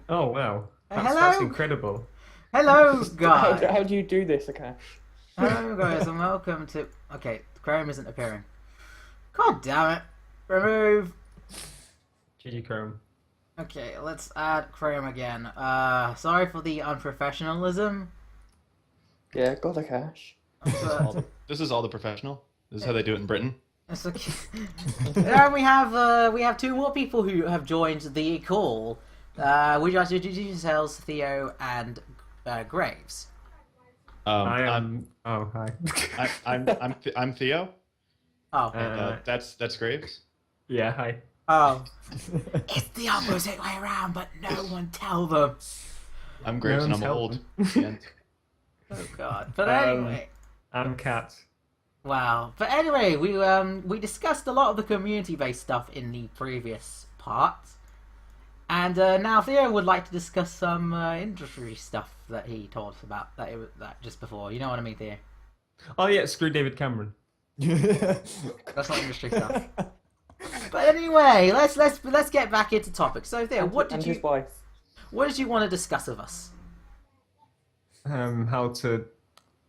Oh wow, that's Hello, incredible. hello, How, guys. how do you do this, Akash? Hello, guys, and welcome to. Okay, Chrome isn't appearing. God damn it! Remove. GG Chrome. Okay, let's add Chrome again. Sorry for the unprofessionalism, Yeah, God, Akash. but This is all the professional. This is how they do it in Britain. it's okay. And we have two more people who have joined the call. Would you like to introduce yourselves, Theo and Graves? I I'm am. Oh hi. I'm Theo. Oh, That's Graves. Yeah, hi. oh, it's the opposite way around, but no one tell them. I'm Graves and one's I'm old. helping. And Oh God! But Um, anyway. I'm Cat. Wow. But anyway, we discussed a lot of the community-based stuff in the previous part, and now Theo would like to discuss some industry stuff that he told us about that just before. You know what I mean, Theo? Oh yeah, screw David Cameron. That's not industry stuff. But anyway, let's get back into topics. So Theo, And his wife. what did you want to discuss with us? How to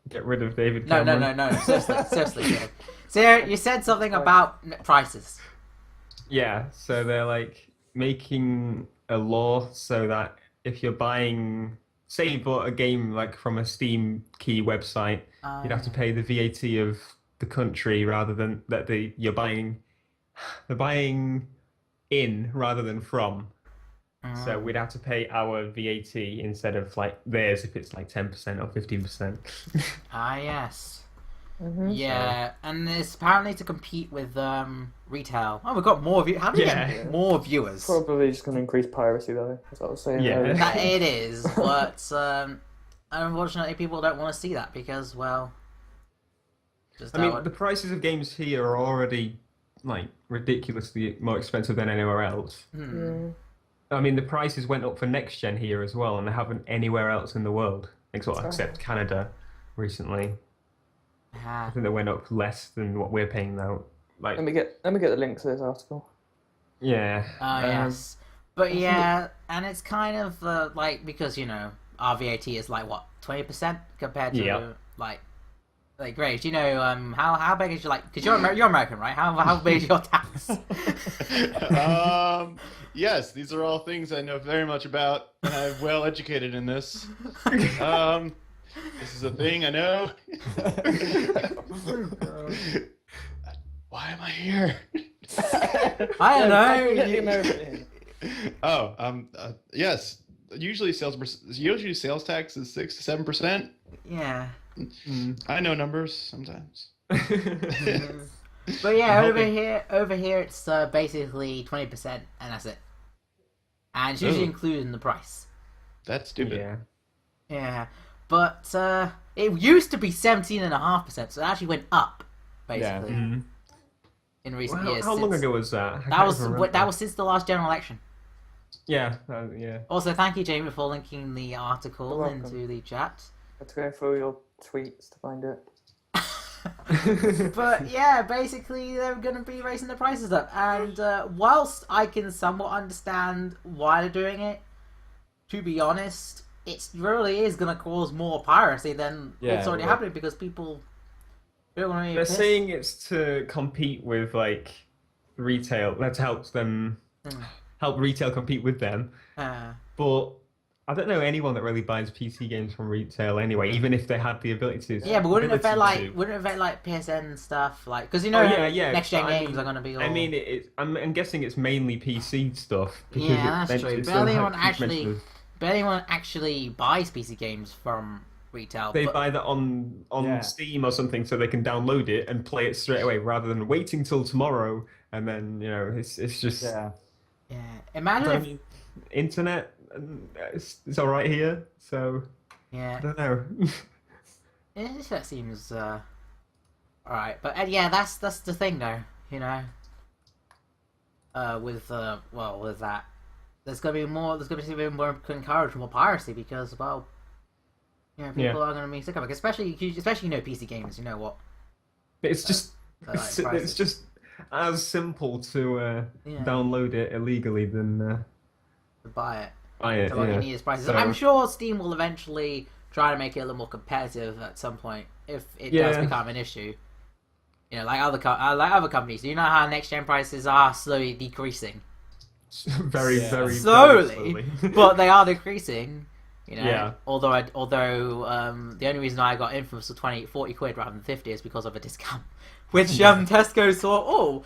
get rid of David No, Cameron? no. Seriously, Theo. So you said something about prices. Yeah, so they're like making a law so that if you're buying, say you bought a game like from a Steam key website, you'd have to pay the VAT of the country rather than that you're buying, they're buying in rather than from. So we'd have to pay our VAT instead of like theirs if it's like 10% or 15%. Yes. Mm-hmm. Yeah, and it's apparently to compete with retail. Oh, we've got more view. How do we get more viewers? Probably just going to increase piracy, though, as I was saying Yeah. earlier. That it is, but unfortunately, people don't want to see that because, well, just I mean, the prices of games here are already like ridiculously more expensive than anywhere else. Yeah. I mean, the prices went up for next gen here as well, and they haven't anywhere else in the world, except Canada recently. I think they went up less than what we're paying now. Like, Let me get the link to this article. yeah. Oh yes, but yeah, and it's kind of like because our VAT is like what 20% compared to Yeah. like Graves. You know how big is your like because you're American, right? How big is your tax? Yes, these are all things I know very much about, and I'm well educated in this. This is a thing I know. Why am I here? I don't How do we get the know. American in? Yes. Usually sales tax is 6 to 7%. Yeah. I know numbers sometimes. But yeah, I'm over here it's basically 20%, and that's it. And it's usually Ooh. included in the price. That's stupid. Yeah. Yeah, but it used to be 17.5%, so it actually went up basically Mhm. in recent Well, years. how long since- ago was that? I That can't was even remember. that was since the last general election. Yeah, yeah. Also, thank you, Jamie, for linking the You're article welcome. into the chat. Let's go through your tweets to find it. But yeah, basically they're going to be raising the prices up, and whilst I can somewhat understand why they're doing it, to be honest, it really is going to cause more piracy than Yeah, it's already well- happening because people don't want to be They're pissed. saying it's to compete with like retail. That helps them help retail compete with them. But I don't know anyone that really buys PC games from retail anyway, even if they had the ability to. yeah, but wouldn't it affect ability to. like PSN stuff, like because Oh, yeah. next gen but I games mean- are going to be all. I mean, I'm guessing it's mainly PC stuff. Because Yeah, that's true. it's But anyone like you mentioned, actually buys PC games from retail. they but, buy that on Yeah. Steam or something so they can download it and play it straight away rather than waiting till tomorrow and then it's just Yeah. yeah, imagine I if mean, internet it's all right here, so I yeah, don't know. that seems alright. But yeah, that's the thing though, with with that, there's gonna be more encourage more piracy because people Yeah. are gonna be sick of it, especially PC gamers. You know what? It's just They like it's prices. just as simple to Yeah. download it illegally than To buy it. buy it. to what Yeah. you need as prices. So- I'm sure Steam will eventually try to make it a little more competitive at some point if it does Yeah. become an issue. You know, like other companies. Do you know how next gen prices are slowly decreasing? very, Yeah. very Slowly, slowly. but they are decreasing. You know, Yeah. although the only reason I got Infamous for 40 quid rather than 50 is because of a discount, which Tesco thought,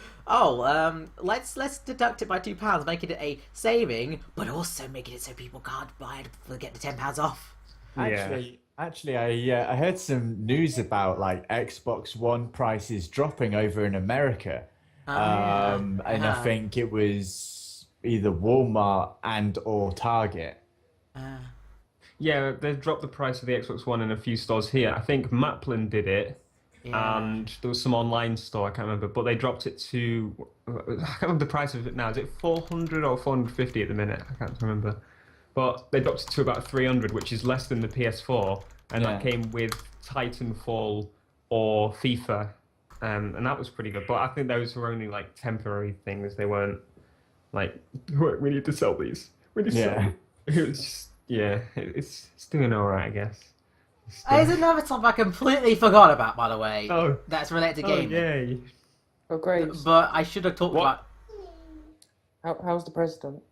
let's deduct it by £2, making it a saving, but also making it so people can't buy it to get the £10 off. Actually, I heard some news about like Xbox One prices dropping over in America, and I think it was either Walmart and or Target. Yeah, they've dropped the price of the Xbox One in a few stores here. I think Maplin did it, and there was some online store, I can't remember, but they dropped it to, I can't remember the price of it now. Is it 400 or 450 at the minute? I can't remember. But they dropped it to about 300, which is less than the PS4, and that came with Titanfall or FIFA, and that was pretty good. But I think those were only like temporary things. They weren't like, we need to sell these. We need to sell them. It was just, it's doing alright, I guess. There's another topic I completely forgot about, by the way. Oh. That's related to gaming. Yay. Oh, great. But I should have talked What? about. How's the president?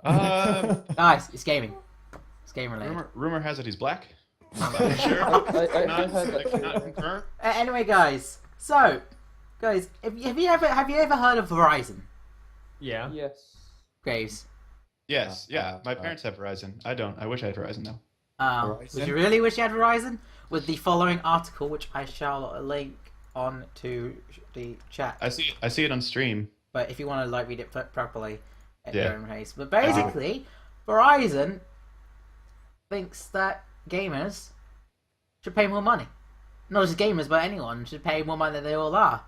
Nice, it's gaming. It's game related. Rumor has it he's black. I Sure. I heard I that cannot too. confirm. Anyway, guys. So, guys, have you ever heard of Verizon? Yeah. Yes. Graves. Yes, yeah. My parents have Verizon. I don't. I wish I had Verizon though. Verizon? Would you really wish you had Verizon? With the following article, which I shall link on to the chat. I see it on stream. But if you want to like read it properly at Yeah. your own pace. But basically, Verizon thinks that gamers should pay more money. Not just gamers, but anyone should pay more money than they all are.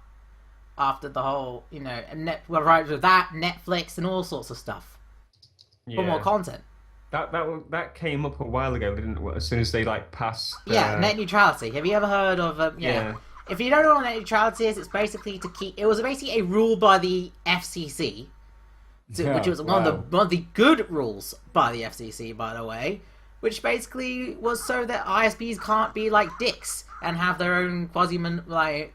After the whole, you know, right with that, Netflix and all sorts of stuff. For more content. That came up a while ago, didn't it? As soon as they like passed. Net neutrality. Have you ever heard of? Yeah. If you don't know what net neutrality is, it's basically to keep. It was basically a rule by the FCC, which was one of the good rules by the FCC, by the way. Which basically was so that ISPs can't be like dicks and have their own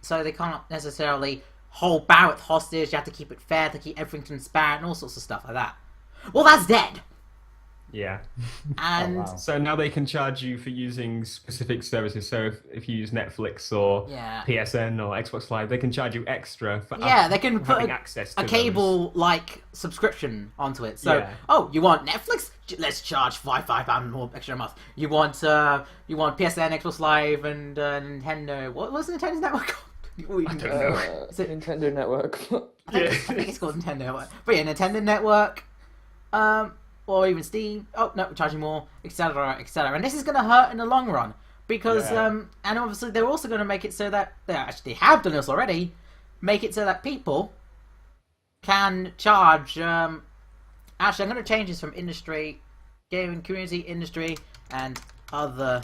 so they can't necessarily hold bandwidth hostage. You have to keep it fair, to keep everything transparent, and all sorts of stuff like that. Well, that's dead. Yeah. And So now they can charge you for using specific services. So if you use Netflix or PSN or Xbox Live, they can charge you extra for they can put having access to a those. cable-like subscription onto it. So, you want Netflix? Let's charge £5 more extra a month. You want PSN, Xbox Live, and Nintendo. What was Nintendo's network called? I don't know. Is it Nintendo Network. I think it's called Nintendo Network. But yeah, Nintendo Network, or even Steam. Oh no, we're charging more, etc., etc. And this is going to hurt in the long run because, and obviously they're also going to make it so that they have done this already. Make it so that people can charge. Actually, I'm going to change this from industry, gaming community, industry, and other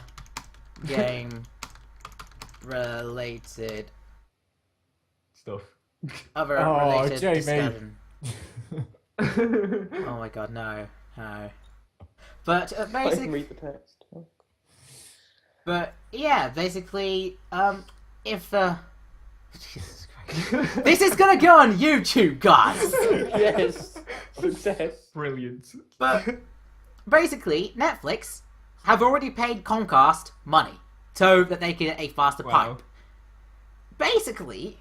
game-related Stuff. other Oh, related Jamie. discussion. Oh my god, no. But I can basically, read the text. but yeah, basically, if Jesus Christ, this is gonna go on YouTube, guys. Yes. Success. Brilliant. But basically, Netflix have already paid Comcast money so that they can get a faster pipe. Basically,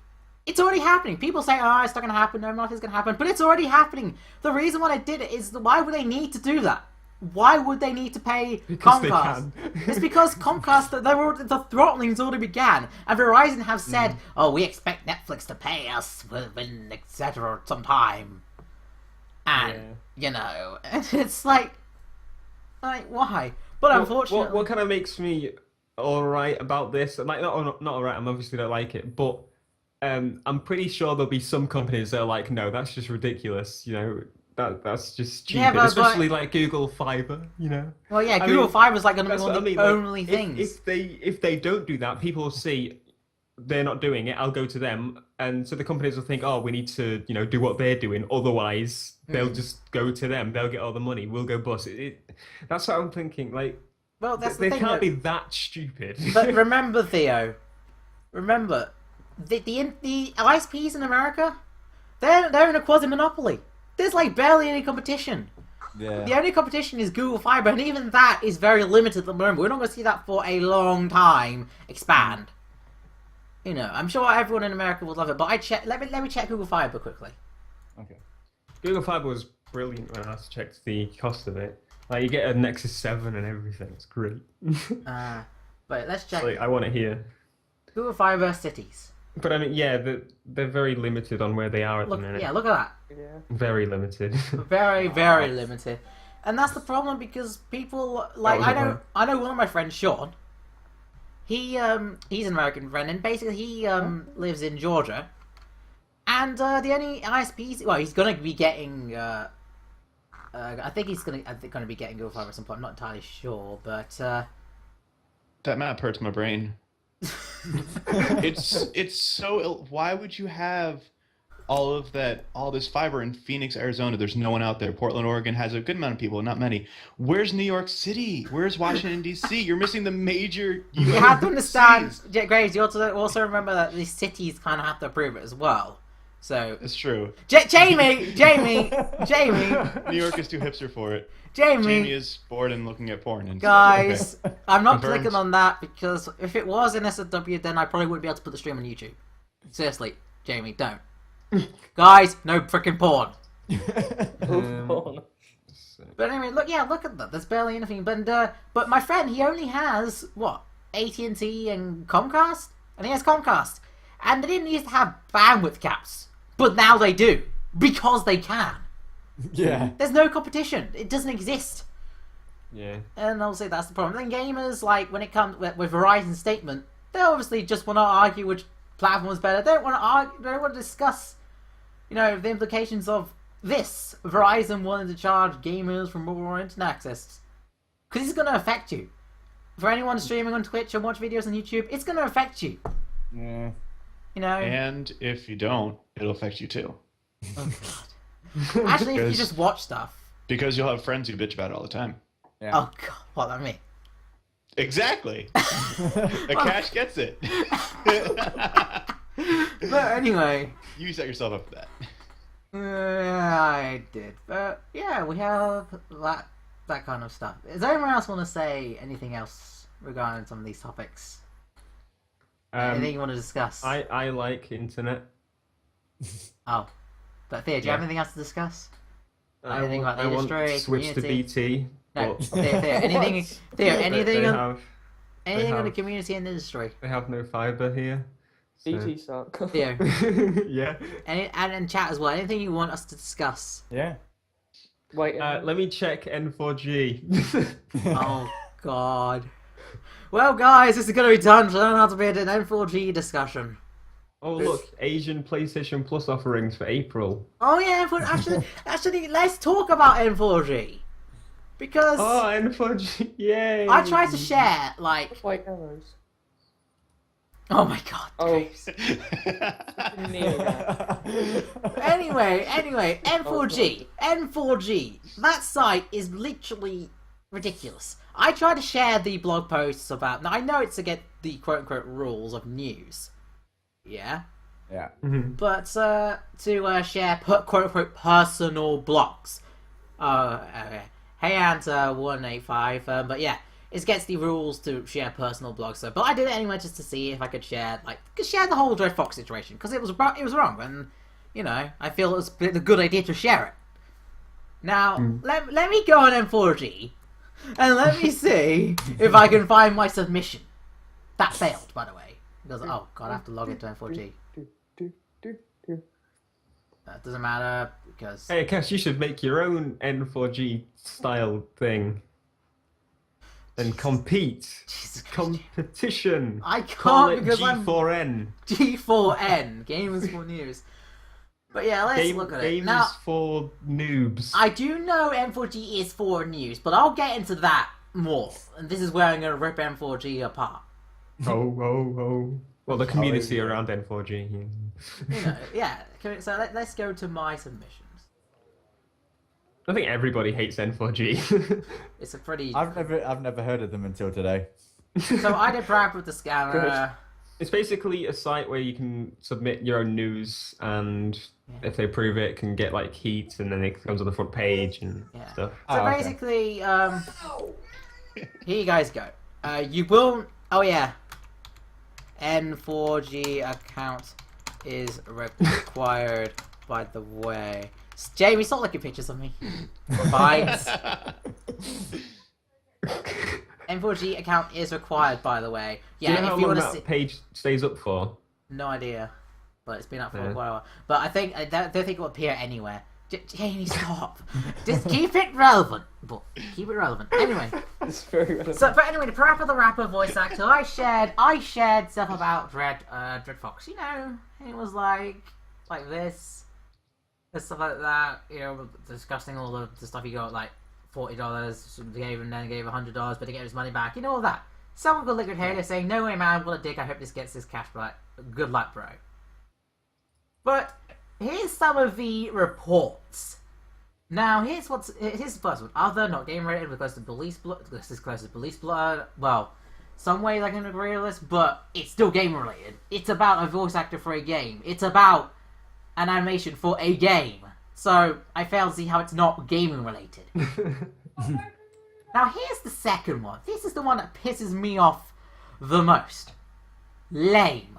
it's already happening. People say, "Oh, it's not going to happen. No, nothing's going to happen," but it's already happening. The reason why they did it is why would they need to do that? Why would they need to pay Because they Comcast? can. It's because Comcast, the throttling's already began, and Verizon have said, "Oh, we expect Netflix to pay us within etc. sometime," and you know, it's like why? But unfortunately, what kind of makes me alright about this? Like, not alright. I'm obviously don't like it, but I'm pretty sure there'll be some companies that are like, no, that's just ridiculous. You know, that's just stupid. Yeah, but especially like Google Fiber. You know. Well, yeah, I Google mean, Fiber's like going to be that's one what of I the mean. Like, only things. If they don't do that, people will see they're not doing it, I'll go to them, and so the companies will think, oh, we need to, do what they're doing. Otherwise, they'll just go to them. They'll get all the money. We'll go bust. That's what I'm thinking. Like, Well, that's the they thing. can't Though. be that stupid. But remember, Theo. Remember, the ISPs in America, they're in a quasi monopoly. There's like barely any competition. Yeah. The only competition is Google Fiber, and even that is very limited at the moment. We're not going to see that for a long time expand. I'm sure everyone in America would love it, but let me check Google Fiber quickly. Okay. Google Fiber was brilliant when I last checked the cost of it. Like, you get a Nexus 7 and everything. It's great. But let's check Like, I want it here. Google Fiber cities. But I mean, yeah, they're very limited on where they are at Look, the minute. yeah, look at that. Yeah. Very limited. Very, very limited. And that's the problem because people like was it, I know one of my friends, Sean. He's an American friend, and basically he lives in Georgia. And the only ISPs, well, he's gonna be getting. I think he's gonna be getting Google Fiber at some point. I'm not entirely sure, but That map hurts my brain. It's so. Why would you have all this fiber in Phoenix, Arizona? There's no one out there. Portland, Oregon has a good amount of people, not many. Where's New York City? Where's Washington D.C.? You're missing the major. you have to understand, Graves. You also remember that these cities kind of have to approve it as well. So It's true. Jamie, New York is too hipster for it. Jamie is bored and looking at porn. And guys, okay. I'm not Confirmed. clicking on that because if it was in SW, then I probably wouldn't be able to put the stream on YouTube. Seriously, Jamie, don't. Guys, no freaking porn. But anyway, look at that. There's barely anything. But my friend, he only has what, AT&T and Comcast, and he has Comcast, and they didn't used to have bandwidth caps, but now they do because they can. Yeah. There's no competition. It doesn't exist. Yeah. And obviously that's the problem. Then gamers, like, when it comes with Verizon's statement, they obviously just want to argue which platform is better. They don't want to argue. They don't want to discuss, the implications of this. Verizon wanting to charge gamers for more internet access. Because it's going to affect you. For anyone streaming on Twitch and watch videos on YouTube, it's going to affect you. Yeah. And if you don't, it'll affect you too. Oh, God. Actually, if you just watch stuff. Because you'll have friends who bitch about it all the time. Yeah. Oh, God. What, that mean? Exactly. The cash gets it. But anyway. You set yourself up for that. I did. But yeah, we have that kind of stuff. Does anyone else want to say anything else regarding some of these topics? Anything you want to discuss? I like internet. Oh. But Theo, do you have anything else to discuss? Anything about the industry, want to switch to community? BT. No, but Theo, anything they on have- the community and industry? They have no fiber here. So. BT suck. Theo, Yeah. and in chat as well. Anything you want us to discuss? Yeah. Wait, Let me check N4G. Oh God. Well, guys, this is going to be done. So learn how to be an N4G discussion. Oh look, Asian PlayStation Plus offerings for April. Oh yeah, but actually, let's talk about N4G because Oh, N4G! Yay! I tried to share like. white arrows. Oh my God. Oh, Anyway, N4G. That site is literally ridiculous. I tried to share the blog posts about. Now I know it's against the quote unquote rules of news. Yeah. Yeah. But to share quote unquote personal blogs. Okay. Hey Anta 185. But yeah, it gets the rules to share personal blogs. So, but I did it anyway just to see if I could share the whole Dread Fox situation because it was wrong and I feel it was a good idea to share it. Now let me go on M4G and let me see if I can find my submission. That failed, by the way. Because, oh god, I have to log into M4G. That doesn't matter because. Hey, Cass, you should make your own N4G style thing. And compete. Jesus Christ. Competition. I Call can't it because I'm G4N. G4N, Gamers for News. But yeah, let's look at it. Games Now, for noobs. I do know M4G is for news, but I'll get into that more. And this is where I'm going to rip M4G apart. Oh. Well, the community around N4G. You know, yeah. So let's go to my submissions. I think everybody hates N4G. It's a pretty. I've never heard of them until today. So I did prep with the scanner. It's basically a site where you can submit your own news, and if they approve it, can get like heat, and then it comes on the front page and stuff. So basically, here you guys go. You will. Oh yeah. N4G account is required, by the way. Jamie, stop looking pictures of me. Vibes. N4G account is required, by the way. Yeah, Do you know how if you long want to that page stays up for? No idea, but it's been up for quite a while. But I don't think it will appear anywhere. Jamie, stop. Just keep it relevant. But keep it relevant. Anyway. It's very relevant. So, but anyway, the Parappa the Rapper voice actor, I shared stuff about Dread Fox. You know, it was like this, and stuff like that. You know, discussing all the stuff he got, like $40, gave $100, but he gave his money back. You know all that. Someone got Liquid Halo saying, "No way, man! What a dick! I hope this gets this cash back. Good luck, bro." But here's some of the reports. Now, here's the first one. Other, not game related, because this is close to police blood. Well, some ways I can agree with this, but it's still game related. It's about a voice actor for a game. It's about an animation for a game. So, I fail to see how it's not gaming related. Now, here's the second one. This is the one that pisses me off the most. Lame.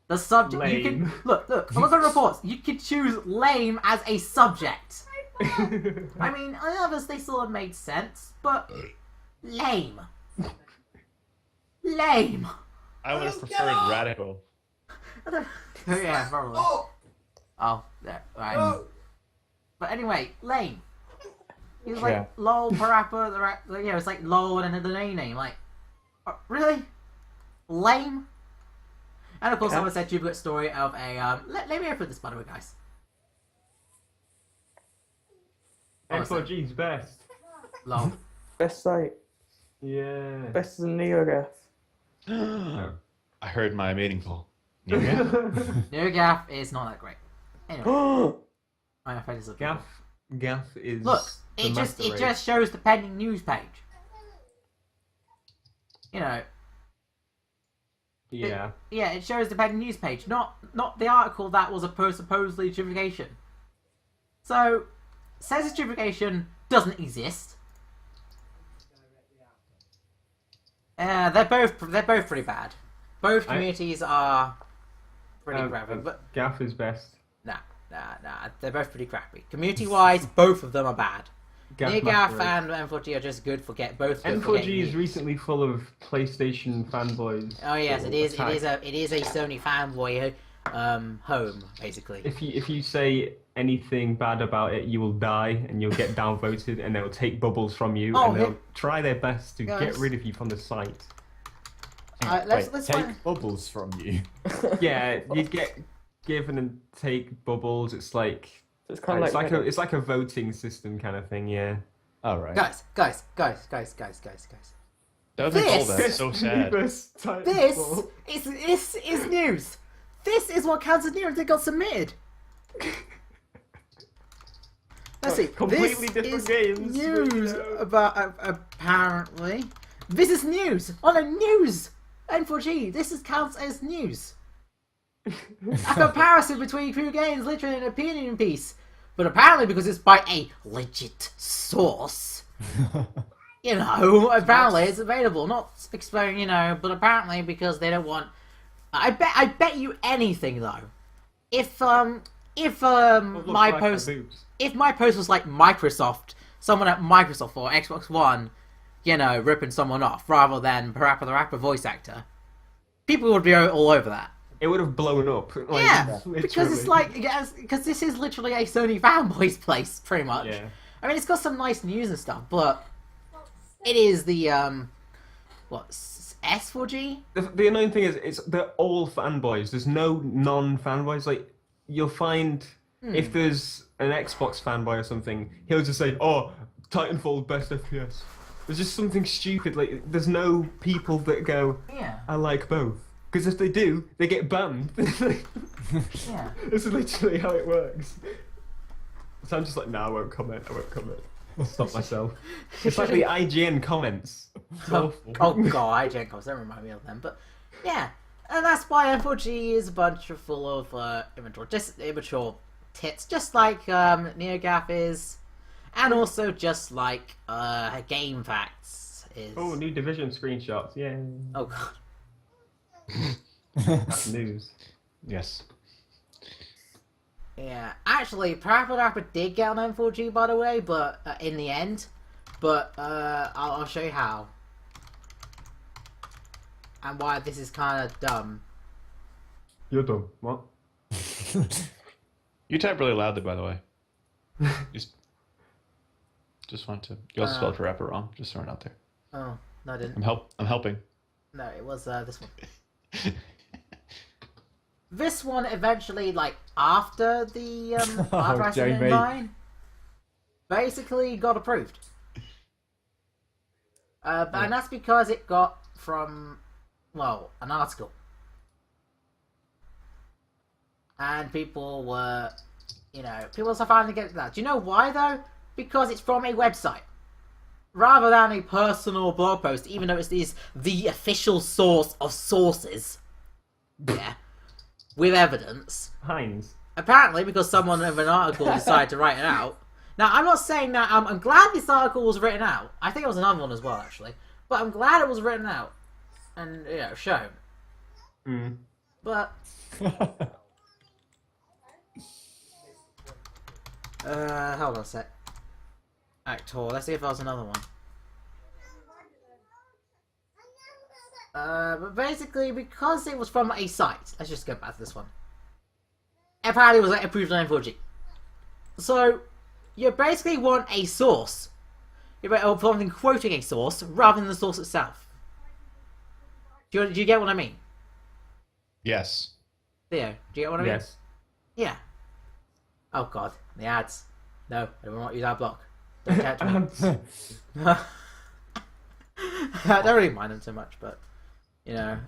The subject you can look at the reports. You can choose lame as a subject. I mean, others they sort of made sense, but lame. Lame. I would have preferred radical. Yeah, probably. Oh, there, right. But anyway, lame. He's like lol Parappa. It's like lol and then the name. Like, really? Lame. And of course, someone said duplicate story of a. Let me open this, by the way, guys. N4G's best. Lol. Best site. Yeah. Best is a NeoGaf. I heard my mating call. NeoGaf? NeoGaf is not that great. Anyway, I'm afraid it's a Gaff is. Look, it just shows the pending news page. You know. Yeah. It shows the pending news page, not the article that was supposedly duplication. So, says this duplication doesn't exist. They're both pretty bad. Both communities are pretty crappy. But Gaff is best. Nah. They're both pretty crappy. Community-wise, both of them are bad. NeoGaf and N4G are just good for both. N4G is recently full of PlayStation fanboys. Oh yes, it is. It is a Sony fanboy home, basically. If you say anything bad about it, you will die and you'll get downvoted, and they'll take bubbles from you, and they'll try their best to get rid of you from the site. Let's take bubbles from you. Yeah, you get given and take bubbles. It's like. So it's kind of it's like a voting system kind of thing, yeah. All right. Guys. That was all that. So sad. This is news. This is what counts as news that got submitted. Let's see. Completely different games. News about apparently. This is news on a news. N4G. This counts as news. A comparison between two games, literally an opinion piece, but apparently because it's by a legit source, you know, apparently it's available. Not explaining, you know, but apparently because they don't want. I bet you anything though, if my post was like Microsoft, someone at Microsoft or Xbox One, you know, ripping someone off rather than Parappa the Rapper voice actor, people would be all over that. It would have blown up. Like, yeah, because it's like because this is literally a Sony fanboy's place, pretty much. Yeah. I mean, it's got some nice news and stuff, but it is the S4G. The annoying thing is, they're all fanboys. There's no non-fanboys. Like you'll find if there's an Xbox fanboy or something, he'll just say, "Oh, Titanfall best FPS." There's just something stupid. Like there's no people that go, Yeah. "I like both." Because if they do, they get banned. Yeah. This is literally how it works. So I'm just like, no, I won't comment. I'll stop myself. It's like the IGN comments. It's awful. Oh god, IGN comments don't remind me of them. But yeah, and that's why M4G is a bunch of full of immature tits, just like NeoGAF is, and also just like Game Facts is. Oh, new Division screenshots. Yeah. Oh god. That's news. Yes. Yeah, actually, Parappa Rapper did get on M4G, by the way, but in the end. But I'll show you how. And why this is kind of dumb. You're dumb. What? You type really loudly, by the way. Just want to. You also spelled Parappa wrong. Just throwing it out there. Oh, no, I didn't. I'm helping. No, it was this one. This one eventually, like, after the Uprising Jamie. line, basically got approved. And that's because it got from, well, an article. And people were, people are finally getting that. Do you know why, though? Because it's from a website. Rather than a personal blog post, even though it is the official source of sources. Yeah. With evidence. Heinz. Apparently, because someone of an article decided to write it out. Now, I'm not saying that I'm glad this article was written out. I think it was another one as well, actually. But I'm glad it was written out and shown. Mm. But hold on a sec. Actor. Let's see if there's another one. But basically, because it was from a site, let's just go back to this one. Apparently, it was approved on M4G. So, you basically want a source. You're wanting quoting a source rather than the source itself. Do you get what I mean? Yes. Theo, do you get what I mean? Yes. Yeah. Oh god, the ads. No, I don't want to use ad block. Don't catch me. I don't really mind them too much, but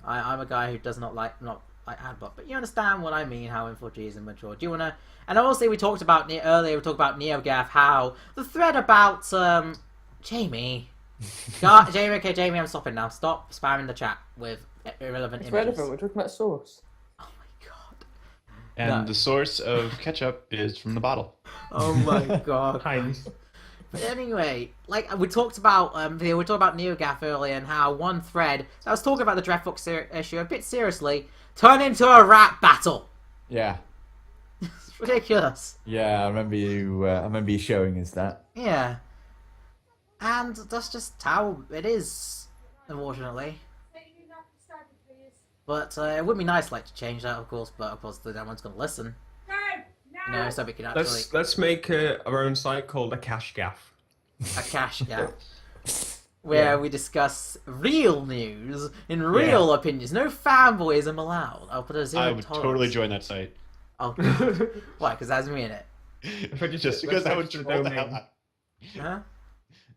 I'm a guy who does not like ad block. But you understand what I mean? How M4G is immature. Do you wanna? And obviously we talked about earlier. We talked about NeoGAF. How the thread about Jamie. Jamie, I'm stopping now. Stop spamming the chat with irrelevant It's images. relevant. We're talking about sauce. Oh my god. And No. the source of ketchup is from the bottle. Oh my god. Heinz. But anyway, like we talked about NeoGAF earlier and how one thread that was talking about the Dreadfox issue a bit seriously turned into a rap battle. Yeah. It's ridiculous. Yeah, I remember you showing us that. Yeah. And that's just how it is, unfortunately. But it would be nice, like, to change that, of course. But of course, no one's gonna listen. So we can actually Let's make our own site called a cash gaff. a cash gap where we discuss real news in real opinions. No fanboyism allowed. I'll put a zero I would tolerance. totally join that site. Oh, why? Because that's me in it. If I Just because I would extra troll the domain. hell out. Huh?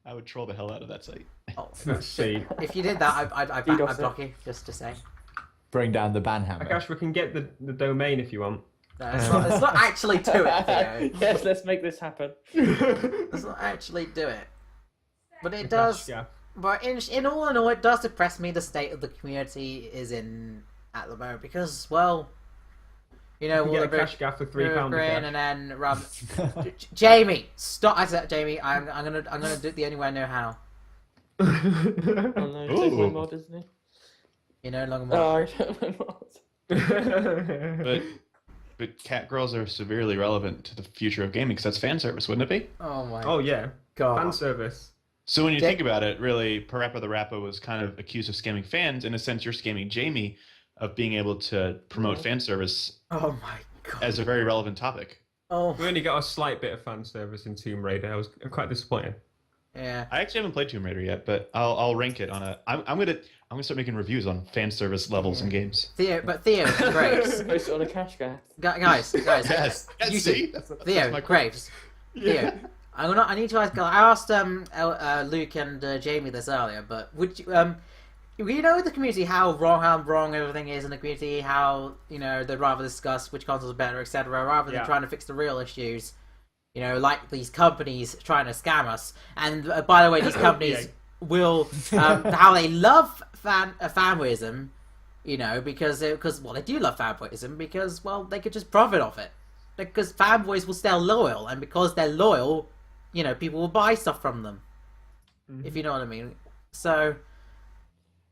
I would troll the hell out of that site. Oh, Let's see. if you did that, I'd block you. Just to say. Bring down the ban hammer. Gosh, we can get the domain if you want. No, it's not actually do it, Theo. Yes, let's make this happen. Let's not actually do it. But it does. Cash gaff. But in all, it does depress me the state of the community is in at the moment because, well, You can get a cash gaff for £3 a green gaff. and then rub. Jamie, stop! I said, Jamie, I'm gonna do it the only way I know how. Oh no, he's taking my Ooh. mod, isn't he? You no longer Oh, want. I don't know mod. But cat girls are severely relevant to the future of gaming because that's fan service, wouldn't it be? Oh my Oh yeah, god! fan service. So when you Ja- think about it, really, Parappa the Rappa was kind of accused of scamming fans. In a sense, you're scamming Jamie of being able to promote fan service Oh my god! as a very relevant topic. Oh We only got a slight bit of fan service in Tomb Raider. I was quite disappointed. yeah. I actually haven't played Tomb Raider yet, but I'll rank it on a. I'm gonna start making reviews on fan service levels in games. Theo, Graves, Post it on a cash gap. guys, Yes, you see, two. that's Theo, my Graves, Theo. I need to ask. I asked Luke and Jamie this earlier, but would you we know the community how wrong everything is in the community, how they'd rather discuss which consoles are better, etc., rather than trying to fix the real issues. Like these companies trying to scam us. And by the way, these companies will how they love fanboyism, because they do love fanboyism because they could just profit off it. Because fanboys will stay loyal, and because they're loyal, people will buy stuff from them. Mm-hmm. If you know what I mean. So.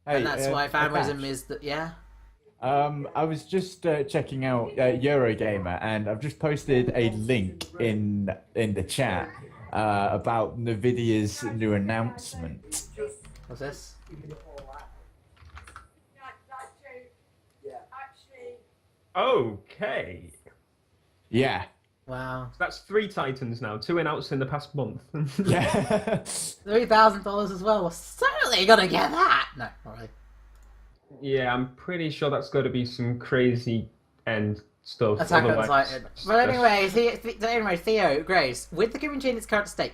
Hey, and that's why fanboyism is that, I was just checking out Eurogamer, and I've just posted a link in the chat about Nvidia's new announcement. What's this? Okay. Yeah. Wow. So that's 3 Titans now, 2 announced in the past month. Yeah. $3,000 as well. We're certainly gonna get that. No, not really. Yeah, I'm pretty sure that's got to be some crazy end stuff. Attack on Titan. But anyway, Theo, Grace, with the community in its current state,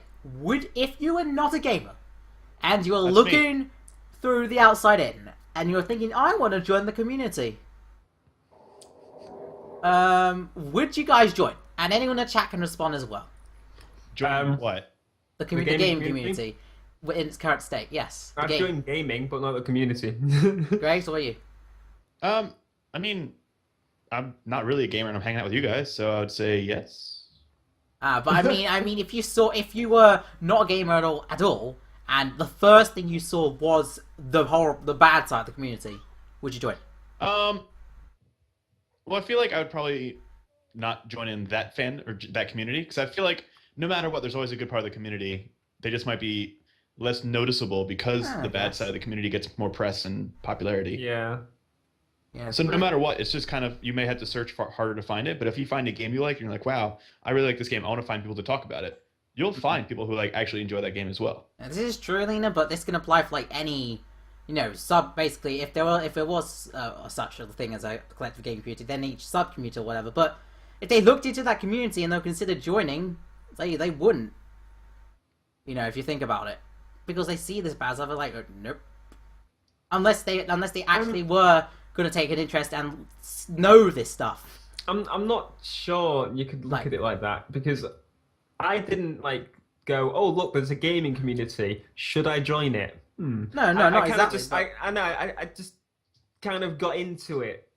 if you were not a gamer and you were looking through the outside in and you were thinking, I want to join the community, would you guys join? And anyone in the chat can respond as well. Join what? The game community in its current state. Yes. I've joined gaming, but not the community. Grace, what are you? I mean, I'm not really a gamer, and I'm hanging out with you guys, so I would say yes. But I mean, if you were not a gamer at all, and the first thing you saw was the bad side of the community, would you join? Well, I feel like I would probably not join in that that community, because I feel like no matter what, there's always a good part of the community. They just might be less noticeable because the bad side of the community gets more press and popularity. Yeah. Yeah. So no matter what, it's just kind of, you may have to search harder to find it. But if you find a game you like, and you're like, wow, I really like this game, I want to find people to talk about it, you'll find people who actually enjoy that game as well. And this is true, Lena, but this can apply for any, basically, if there was such a thing as a collective game community, then each sub community or whatever. But if they looked into that community and they considered joining, they wouldn't. If you think about it, because they see this bad stuff, they're like, nope. Unless they actually were going to take an interest and know this stuff. I'm not sure you could look at it like that, because I didn't go, oh look, there's a gaming community. Should I join it? No, not exactly. I just kind of got into it.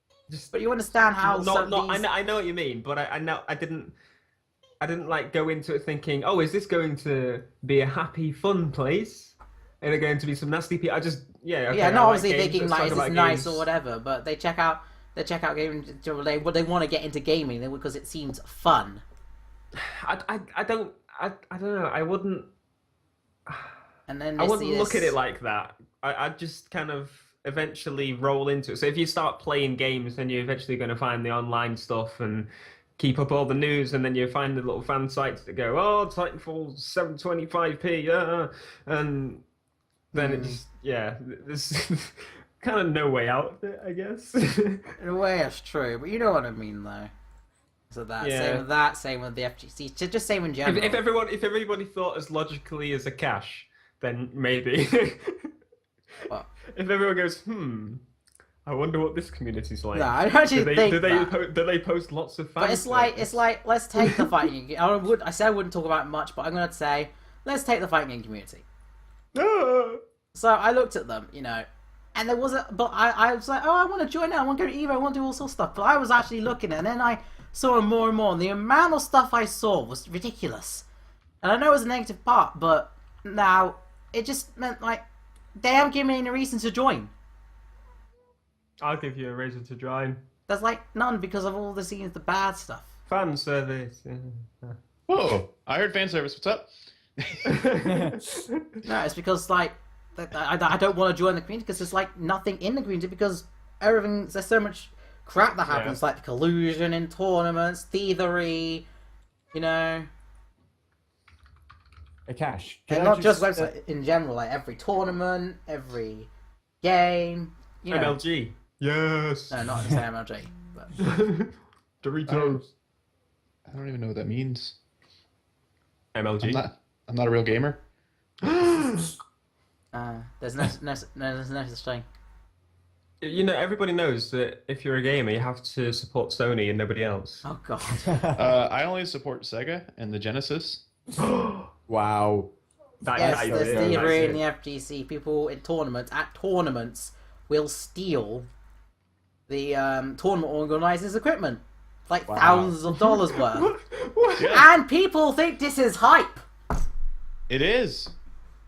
But you understand how I know what you mean, but I didn't go into it thinking, oh, is this going to be a happy, fun place? Are there going to be some nasty people? Obviously thinking is this nice or whatever, but they check out games. They want to get into gaming because it seems fun. I don't know. I wouldn't. And then I wouldn't look at it like that. I'd just kind of eventually roll into it. So if you start playing games, then you're eventually going to find the online stuff and keep up all the news, and then you find the little fan sites that go, oh, Titanfall 725p, and then it's there's kind of no way out of it, I guess. In a way, that's true, but you know what I mean, though. So same with the FGC, just same in general. If everybody thought as logically as a cache, then maybe. What? If everyone goes, I wonder what this community's like. No, I don't actually think do they post lots of fans? But it's like let's take the fighting game. I said I wouldn't talk about it much, but I'm going to say let's take the fighting game community. So I looked at them, and there wasn't. But I was like, oh, I want to join it. I want to go to Evo. I want to do all sorts of stuff. But I was actually looking, and then I saw more and more. And the amount of stuff I saw was ridiculous. And I know it was a negative part, but now it just meant they haven't given me any reason to join. I'll give you a reason to join. There's none, because of all the bad stuff. Fan service. Whoa! I heard fan service. What's up? No, it's because I don't want to join the community because there's nothing in the community, because there's so much crap that happens, like collusion in tournaments, thievery, A cache. And not just website in general, every tournament, every game. MLG. Yes. No, not the MLG. But... Doritos. I don't even know what that means. MLG. I'm not a real gamer. There's no such thing. everybody knows that if you're a gamer, you have to support Sony and nobody else. Oh god. I only support Sega and the Genesis. Wow. Yes, that is there's it. thievery That's in the it. FGC. People at tournaments will steal the tournament organizers' equipment, like Wow. thousands of dollars worth. What? Yeah, And people think this is hype. it is.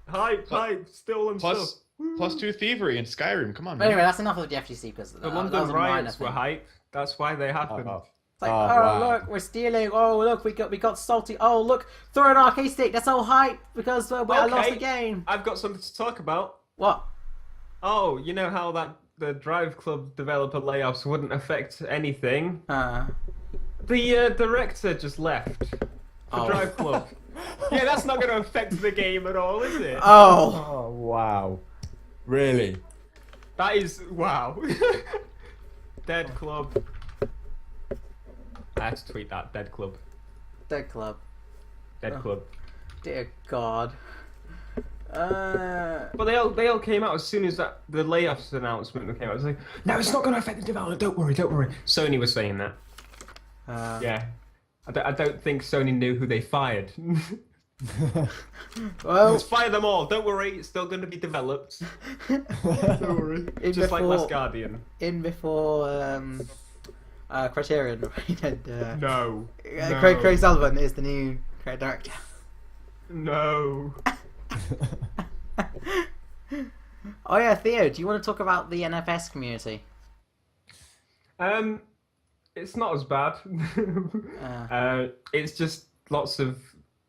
Hype, still and Plus, stuff. plus 2 thievery and Skyrim. Come on, But man. anyway, that's enough of the FGC because The that London was a minor riots were thing. hype. That's why they happened. It's like, Oh, oh wow. look, we're stealing. Oh look, we got salty. Oh look, throw an arcade stick. That's all hype because I lost Okay. the game. I've got something to talk about. What? Oh, you know how the Drive Club developer layoffs wouldn't affect anything? The director just left for Oh. Drive Club. Yeah, that's not going to affect the game at all, is it? Oh. Oh, wow. Really? That is wow. Dead Club. I had to tweet that. Dead Club. Dead Club. Dead Oh. Club. Dear God. But they all came out as soon as the layoffs announcement came out. It was like, no, it's not going to affect the development. Don't worry. Sony was saying that. Yeah. I don't think Sony knew who they fired. Well, Let's fire them all. Don't worry, it's still going to be developed. Don't worry. Just like Last Guardian. in before Criterion, and No. No. Craig Sullivan is the new creative director. No. Oh yeah, Theo, do you want to talk about the NFS community? It's not as bad. It's just lots of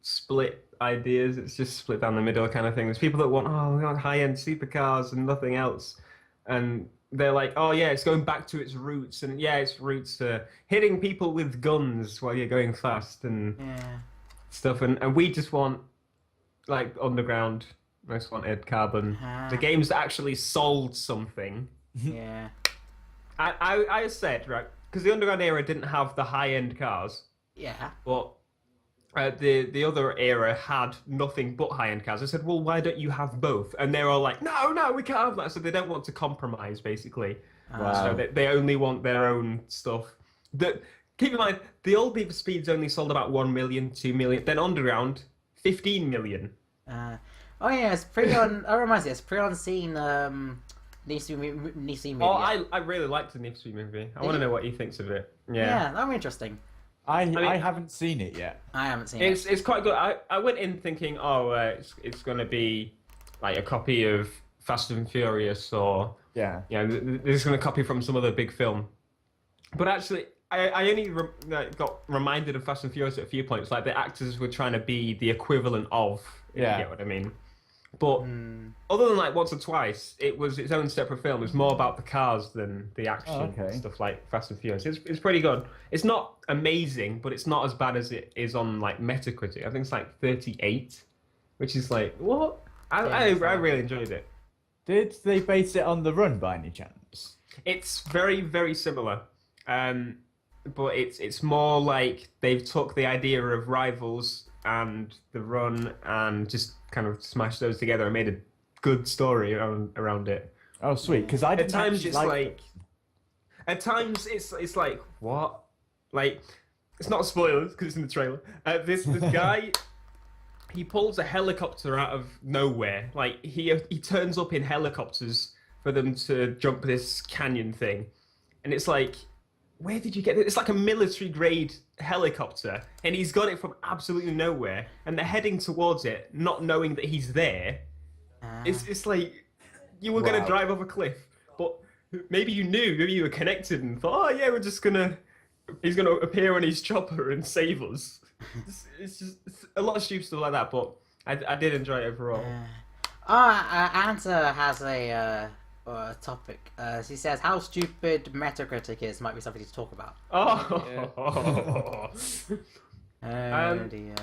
split ideas. It's just split down the middle kind of thing. There's people that want, we want high-end supercars and nothing else, and they're like, oh yeah, it's going back to its roots, and yeah, its roots to hitting people with guns while you're going fast and Yeah. stuff, and we just want like Underground, Most Wanted, Carbon, the games that actually sold something. Yeah. I said, right, because the Underground era didn't have the high-end cars, Yeah. but the other era had nothing but high-end cars. I said, well, why don't you have both? And they're all like, no, we can't have that. So they don't want to compromise, basically. Wow. So they only want their own stuff. Keep in mind, the old Need for Speeds only sold about 1 million, 2 million. Then Underground, 15 million. Oh yeah, it's pretty on. That reminds me, it's pretty on scene. Nisi movie. Oh, I really liked the Need for Speed movie. I want to know what he thinks of it. Yeah, that'd be interesting. I mean- haven't seen it yet. I haven't seen it. It's quite good. I went in thinking, it's going to be like a copy of Fast and Furious, or Yeah. this is going to copy from some other big film. But actually, I only got reminded of Fast and Furious at a few points. Like the actors were trying to be the equivalent of, if Yeah. you get what I mean. But other than like once or twice, it was its own separate film. It's more about the cars than the action okay. stuff like Fast and Furious. It's pretty good. It's not amazing, but it's not as bad as it is on like Metacritic. I think it's like 38, which is like what? I really enjoyed it. Did they base it on The Run by any chance? It's very, very similar, but it's more like they've took the idea of Rivals and The Run and just kind of smashed those together and made a good story around it. Oh, sweet. Because I At didn't times actually it's like like, at times it's like what? Like it's not spoilers because it's in the trailer. This guy. He pulls a helicopter out of nowhere. Like he turns up in helicopters for them to jump this canyon thing, and it's like, where did you get it? It's like a military grade helicopter, and he's got it from absolutely nowhere, and they're heading towards it, not knowing that he's there. It's like you were gonna Wow. drive off a cliff, but maybe you knew, maybe you were connected and thought, oh yeah, he's gonna appear on his chopper and save us. It's a lot of stupid stuff like that, but I did enjoy it overall. Anta has a topic. She says, how stupid Metacritic is might be something to talk about. Oh, Dear.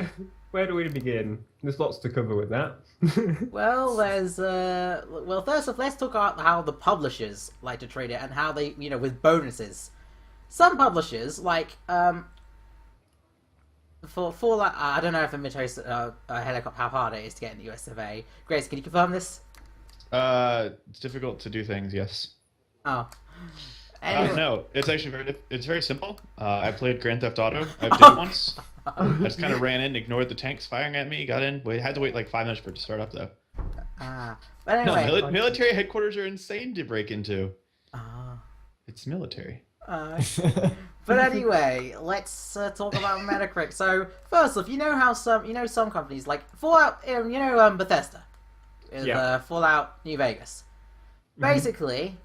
where do we begin? There's lots to cover with that. Well, there's first off, let's talk about how the publishers like to trade it and how they, with bonuses. Some publishers for like, I don't know if the Mitos helicopter how hard it is to get in the US of A. Grace, can you confirm this? It's difficult to do things. Yes. Oh, Anyway. No, it's actually very simple. I played Grand Theft Auto. I did it once. I just kind of ran in, ignored the tanks firing at me, got in. Had to wait like 5 minutes for it to start up though. But No, anyway. military headquarters are insane to break into. Ah. It's military. But anyway, let's talk about Metacritic. So first off, you know how some companies like Fallout, Bethesda, Fallout New Vegas. Basically,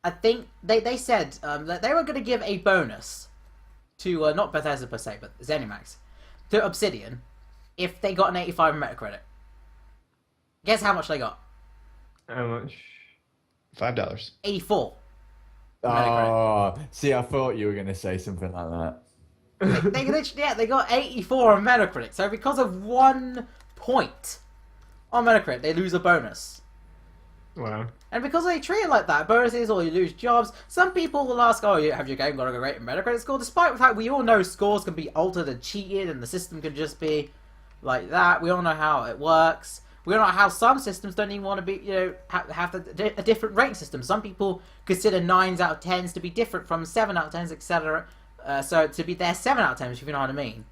I think they said that they were going to give a bonus to not Bethesda per se, but ZeniMax, to Obsidian if they got an 85 Metacritic. Guess how much they got? How much? $5. 84. Oh, see, I thought you were going to say something like that. They literally, they got 84 on Metacritic. So because of 1 point on Metacritic, they lose a bonus. Wow. And because they treat it like that, bonuses or you lose jobs, some people will ask, oh, have your game got a great Metacritic score? Despite the fact we all know scores can be altered and cheated and the system can just be like that. We all know how it works. We all know how some systems don't even want to be, have a different rating system. Some people consider 9s out of 10s to be different from 7 out of 10s, etc. So to be their 7 out of 10s, if you know what I mean.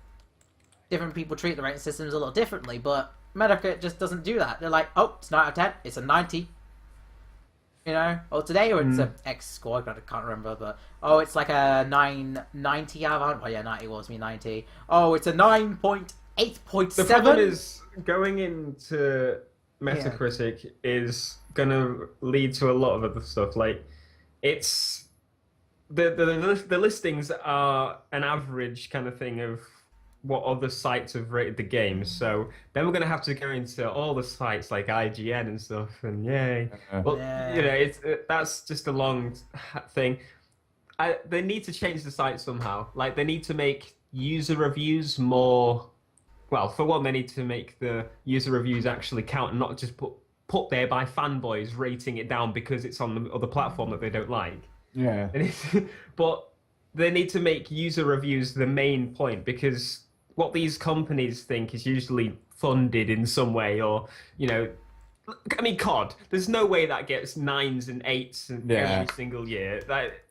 Different people treat the rating systems a little differently, but Metacritic just doesn't do that. They're like, oh, it's 9 out of 10, it's a 90. Or today, or it's a X score, I can't remember, but, oh, it's like a 990 out of 100. Well, yeah, 90 was me 90. Oh, it's a 9.8.7. The problem is, going into Metacritic is going to lead to a lot of other stuff. Like, it's... The listings are an average kind of thing of what other sites have rated the game. So then we're going to have to go into all the sites like IGN and stuff, and yay. Well, that's just a long thing. They need to change the site somehow. Like, they need to make user reviews more... Well, for one, they need to make the user reviews actually count and not just put there by fanboys rating it down because it's on the other platform that they don't like. Yeah. But they need to make user reviews the main point, because what these companies think is usually funded in some way, or, I mean, COD. There's no way that gets 9s and 8s every single year.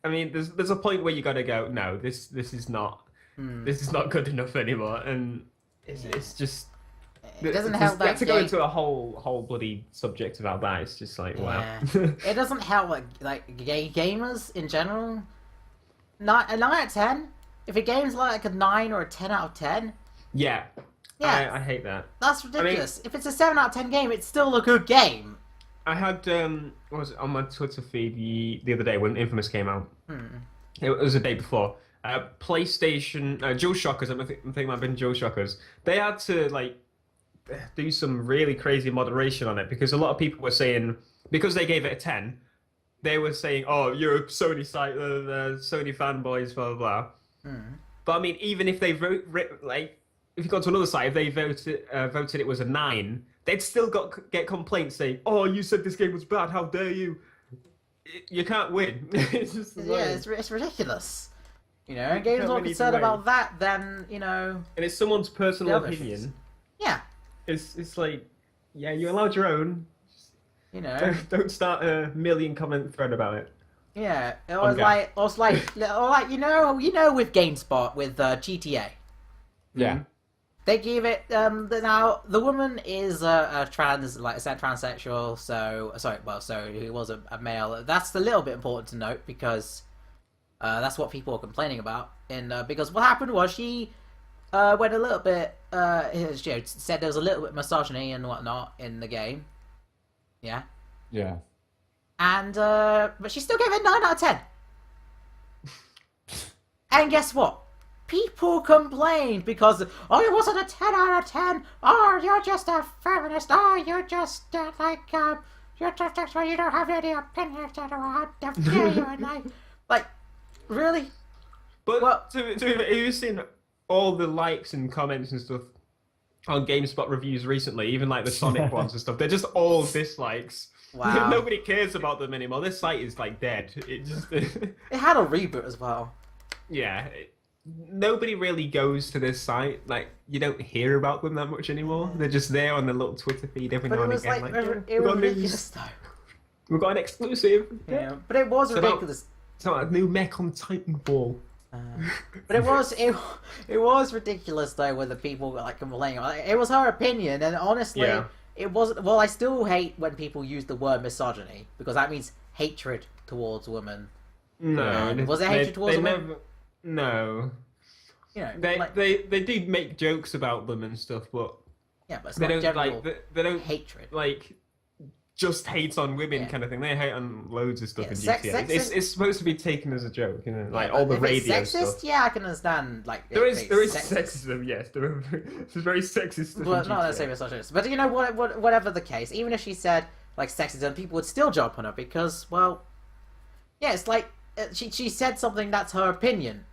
There's a point where you got to go, no, this is not good enough anymore, and it's just. It doesn't help that to go into a whole bloody subject about that. It's just like, wow. It doesn't help like gamers in general. A 9 out of 10. If a game's like a 9 or a 10 out of 10. Yeah. I hate that. That's ridiculous. If it's a 7 out of 10 game, it's still a good game. I had what was it, on my Twitter feed the other day when Infamous came out. It was the day before. PlayStation DualShockers. I think it might have been DualShockers. They had to do some really crazy moderation on it, because a lot of people were saying, because they gave it a 10, they were saying, oh, you're a Sony site, Sony fanboys, blah, blah, blah. But I mean, even if they if you go to another site, if they voted it was a 9, they'd still get complaints saying, oh, you said this game was bad, how dare you? You can't win. It's just it's ridiculous. And games are more concerned about that than, And it's someone's personal opinion. Yeah. It's like, yeah, you allowed your own. Don't start a million comment thread about it. Yeah, it was like with GameSpot with GTA. Yeah. They gave it. Now the woman is a transsexual. So he was a male. That's a little bit important to note, because that's what people are complaining about. And because what happened was she went a little bit. Said there was a little bit misogyny and whatnot in the game. Yeah. Yeah. And but she still gave it 9 out of 10. And guess what? People complained because, oh, it wasn't a 10 out of 10. Oh, you're just a feminist. Oh, you're just you're just you don't have any opinions. How dare you? And really? But have you seen all the likes and comments and stuff on GameSpot reviews recently, even like the Sonic ones and stuff? They're just all dislikes. Wow. Nobody cares about them anymore. This site is dead. It just it had a reboot as well. Yeah. Nobody really goes to this site. You don't hear about them that much anymore. They're just there on the little Twitter feed every now and again. It was ridiculous though. We've got an exclusive. Yeah, but it was ridiculous. It's not a new mech on Titanfall. But it was ridiculous though when the people were like complaining. Like, it was her opinion, and honestly, Yeah. it wasn't. Well, I still hate when people use the word misogyny because that means hatred towards women. No, Was it hatred towards women? No, You know, they like, they do make jokes about them and stuff, but yeah, but it's they not don't general they don't hatred. like just hate on women Yeah. kind of thing. They hate on loads of stuff Yeah, in sex- GTA. sexist- It's supposed to be taken as a joke, you know, like Yeah, all but the if it's radio sexist, stuff. yeah, I can understand. Like There if is it's sexism, yes. There's very sexist stuff. Well, in not GTA. necessarily misogynist, but you know whatever the case, even if she said like sexism, people would still jump on her because, well, yeah, it's like she said something that's her opinion.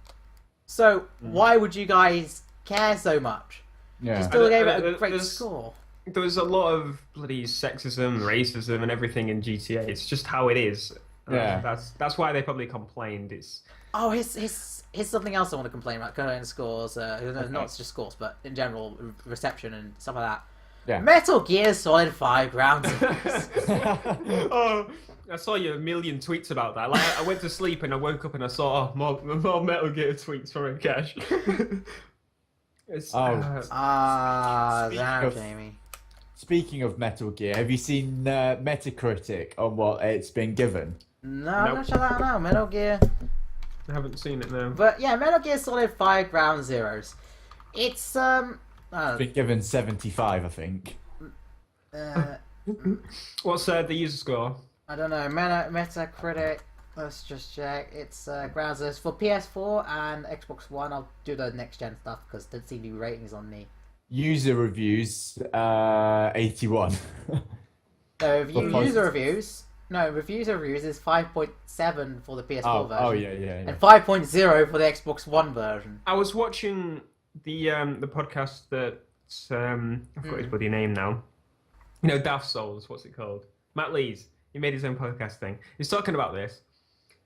So why would you guys care so much? Yeah. She still gave And, it a great there's- score. There was a lot of bloody sexism, racism, and everything in GTA. It's just how it is. Yeah. That's why they probably complained. It's Oh, here's something else I want to complain about. Comparing scores, not just scores, but in general reception and stuff like that. Yeah. Metal Gear Solid 5 ground zeroes. oh, I saw you a million tweets about that. Like, I went to sleep and I woke up and I saw more Metal Gear tweets from Cash. It's, Ah, Speaking damn, of- Jamie. Speaking of Metal Gear, have you seen Metacritic on what it's been given? No, I'm Nope. not sure that now. Metal Gear. I haven't seen it now. But yeah, Metal Gear Solid 5 ground zeros. It's It's been given 75, I think. uh What's the user score? I don't know. Metacritic. Let's just check. It's ground zeros for PS4 and Xbox One. I'll do the next gen stuff because there seem to be ratings on the User reviews, 81. So For user reviews. No, user reviews is 5.7 for the PS4 version. Oh, yeah, yeah. And 5.0 for the Xbox One version. I was watching the podcast that I forgot his bloody name now. You know, Daft Souls. What's it called? Matt Lees. He made his own podcast thing. He's talking about this,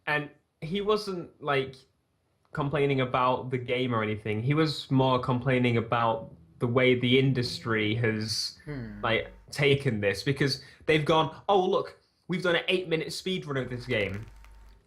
and he wasn't like complaining about the game or anything. He was more complaining about the way the industry has like taken this, because they've gone, oh look, we've done an 8-minute speed run of this game,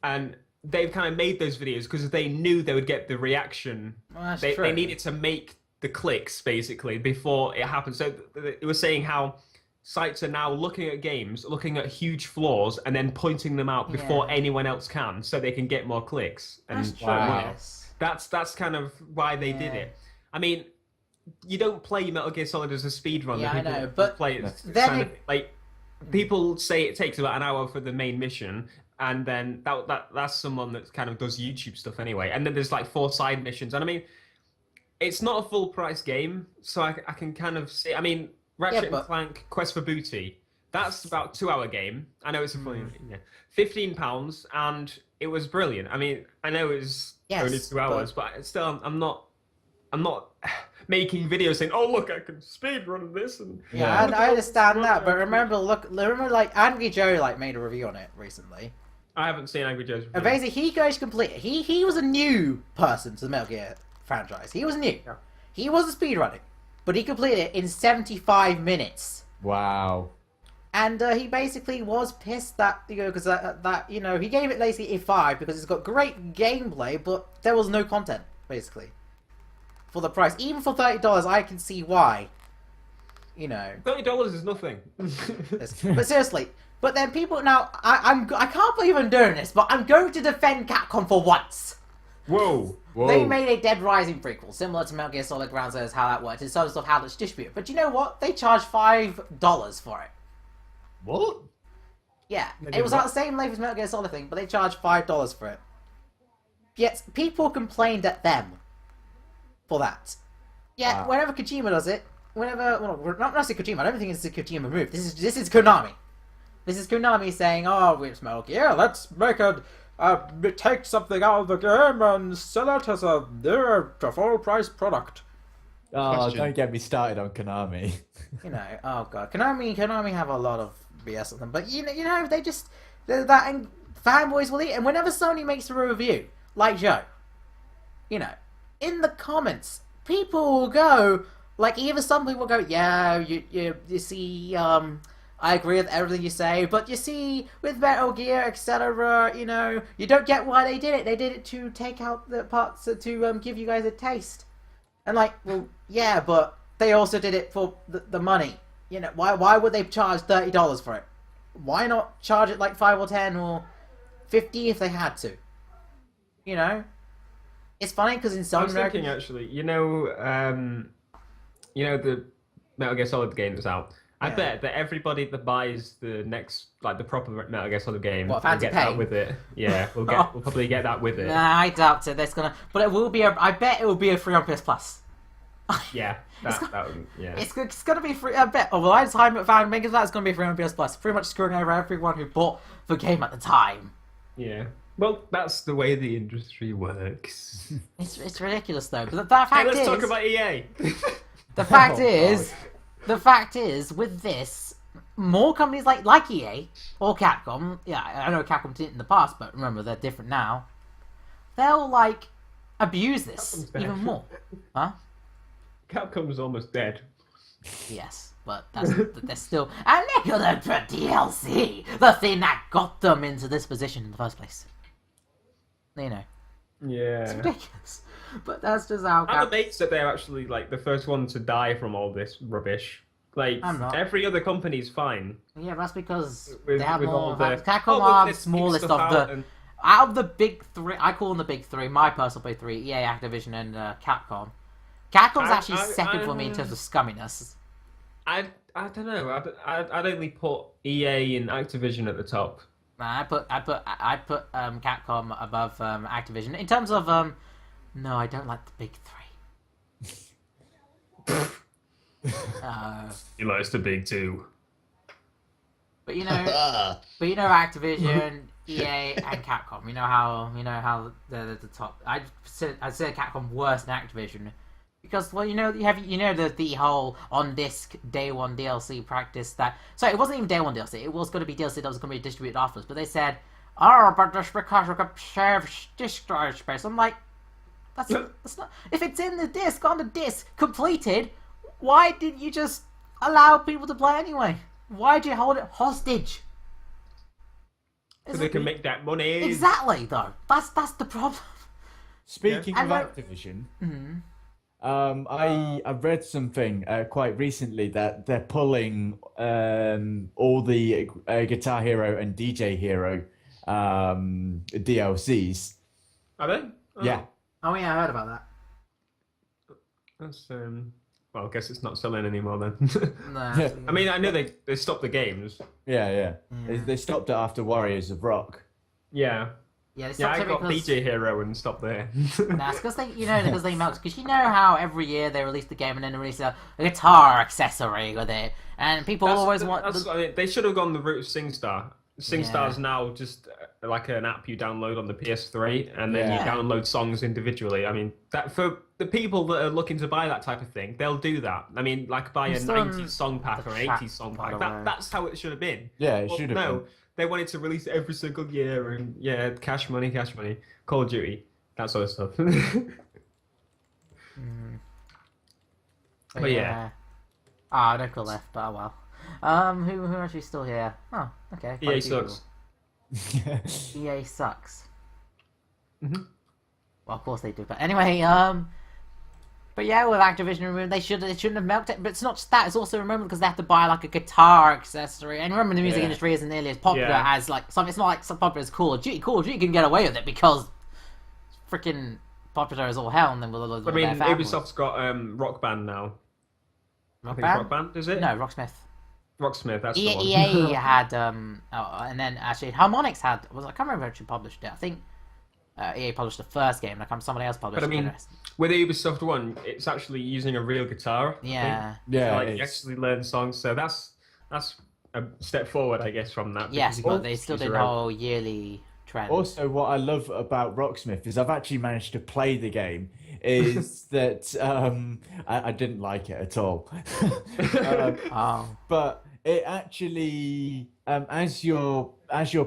and they've kind of made those videos because they knew they would get the reaction. Well, that's They true. needed to make the clicks basically before it happened. So it was saying how sites are now looking at games, looking at huge flaws, and then pointing them out before Yeah. anyone else can, so they can get more clicks. And That's true. Wow. Yes. that's kind of why they did Yeah. it. I mean, you don't play Metal Gear Solid as a speed run. Yeah, I People know, but play it then kind it- of, like people say it takes about an hour for the main mission, and then that's someone that kind of does YouTube stuff anyway. And then there's like 4 side missions, and I mean, it's not a full price game, so I can kind of see. I mean, Ratchet but- and Clank Quest for Booty. That's about 2-hour game. I know it's a funny, Mm. yeah. £15, and it was brilliant. I mean, I know it's Yes, only 2 hours, but still, I'm not making videos saying, "Oh, look, I can speed run this." And Yeah, I understand that, but remember, like Angry Joe like made a review on it recently. I haven't seen Angry Joe's review. And basically, he goes complete. He was a new person to the Metal Gear franchise. He was new. Yeah. He wasn't speedrunning, but he completed it in 75 minutes. Wow. And he basically was pissed that because that he gave it basically a 5 because it's got great gameplay, but there was no content basically for the price. Even for $30, I can see why. $30 is nothing. But seriously, but then people now I can't believe I'm doing this, but I'm going to defend Capcom for once. Whoa. Whoa. They made a Dead Rising prequel, similar to Metal Gear Solid Ground Zeroes, how that worked, in terms of how it's distributed. But you know what? They charged $5 for it. What? Yeah, They it did was what? at the same level as Metal Gear Solid thing, but they charged $5 for it. Yet people complained at them for that. Yeah, Wow. whenever Kojima does it, not necessarily Kojima, I don't think it's a Kojima move. This is Konami. This is Konami saying, "Oh, it's Metal Gear. Let's take something out of the game and sell it as a full price product." Oh, Question. don't get me started on Konami. Oh god, Konami have a lot of BS on them, but and fanboys will eat. And whenever Sony makes a review, like Joe, in the comments, people will go like, either some people will go, "Yeah, you see, I agree with everything you say, but you see, with Metal Gear, etc., you know, you don't get why they did it. They did it to take out the parts to give you guys a taste. And like, well, yeah, but they also did it for the money. You know, why would they charge $30 for it? Why not charge it like 5 or 10 or 50 if they had to? You know, it's funny because in I some was American... thinking actually, the Metal Gear Solid game that's out. I Yeah. bet that everybody that buys the next, like the proper Metal Gear Solid game, What, will Phantom get that Pain? with it. Yeah, we'll probably get that with it. Nah, I doubt it. That's gonna, but it will be. I bet it will be a free on PS Plus. Yeah, yeah. It's gonna be free. I bet. Oh, well, I time it found making that it's gonna be free on PS Plus. Pretty much screwing over everyone who bought the game at the time. Yeah. Well, that's the way the industry works. It's ridiculous though. But the fact Hey, let's is, talk about EA. the fact Oh, is, the fact is, with this, more companies like EA or Capcom. Yeah, I know Capcom did it in the past, but remember they're different now. They'll like abuse this Capcom's dead. even more, huh? Capcom's almost dead. Yes, but they're still, and they're gonna put DLC, the thing that got them into this position in the first place. You know, it's Yeah. ridiculous, but that's just how. I'm amazed that they're actually like the first one to die from all this rubbish. Like I'm not. every other company's fine. Yeah, that's because With- they have with more. all the- Capcom oh, look, are they're the taking smallest stuff of out the. and- Out of the big three, I call them the big three. My personal big three: EA, Activision, and Capcom. Capcom's actually second for me in terms of scumminess. I don't know. I'd only put EA and Activision at the top. I put Capcom above Activision in terms of no, I don't like the big three. He likes the big two. But you know, Activision, EA, and Capcom. You know how they're the top. I'd say Capcom worse than Activision because you know the whole on disc day one DLC practice that. So it wasn't even day one DLC. It was going to be DLC that was going to be distributed afterwards. But they said, "Oh, but just because we could save disk drive space." I'm like, that's not. If it's in the disc on the disc completed, why didn't you just allow people to play anyway? Why'd you hold it hostage? So they can make that money. Exactly, though. That's the problem. Speaking Yeah. of And Activision, Mhm. I read something quite recently that they're pulling all the Guitar Hero and DJ Hero DLCs. Are they? Oh, Yeah, Oh yeah, I heard about that. That's well, I guess it's not selling anymore then. No, Yeah. I mean, I know they stopped the games. yeah. Yeah. They stopped it after Warriors of Rock. Yeah. yeah, they Yeah, stopped I it got because DJ Hero and stopped there. nah, it's because they milk. Because you know how every year they release the game and then they release a guitar accessory with it, and people always want. I mean, they should have gone the route of SingStar. SingStar's now just like an app you download on the PS3, and then Yeah. you download songs individually. I mean, that for the people that are looking to buy that type of thing, they'll do that. I mean, like buy a Still on 90s song pack the or an track, 80s song by pack. the way. That's how it should have been. Yeah, it But should have no, been. they wanted to release it every single year, and cash money, Call of Duty, that sort of stuff. But yeah. Ah, Nickel left, but oh well. Who actually still here? Oh, okay. quite a EA few sucks. EA sucks. Mhm. Well, of course they do. But anyway, but yeah, with Activision removed, they shouldn't have milked it. But it's not just that; it's also remember because they have to buy like a guitar accessory. And remember, the music Yeah. industry isn't nearly as popular Yeah. as like some. It's not like so popular as Call of Duty. Call of Duty can get away with it because it's freaking popular as all hell. And then with I mean, Ubisoft's got Rock Band now. I think it's Rock Band, is it? No, Rocksmith. Rocksmith, that's the one. EA had and then actually Harmonix had I can't remember who actually published it. I think EA published the first game. Like somebody else published But I mean, the rest. with the Ubisoft one, it's actually using a real guitar. I Yeah. think. Yeah, Like, it you is. actually learn songs, so that's a step forward, I guess, from that. Yes, because you but can they still use did your the own- whole yearly trend. Also, what I love about Rocksmith is I've actually managed to play the game. Is that I didn't like it at all. Oh, But it actually, as you're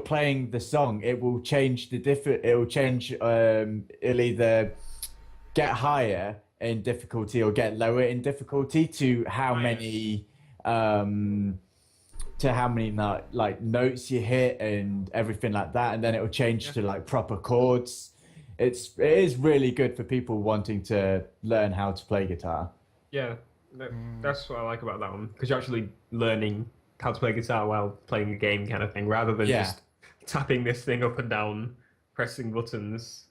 playing the song, it will change the different. It will change. It'll either get higher in difficulty or get lower in difficulty to how Right. many to how many like notes you hit and everything like that, and then it will change to like proper chords. It is really good for people wanting to learn how to play guitar. Yeah, that's what I like about that one, because you're actually learning how to play guitar while playing a game kind of thing, rather than Yeah. just tapping this thing up and down, pressing buttons.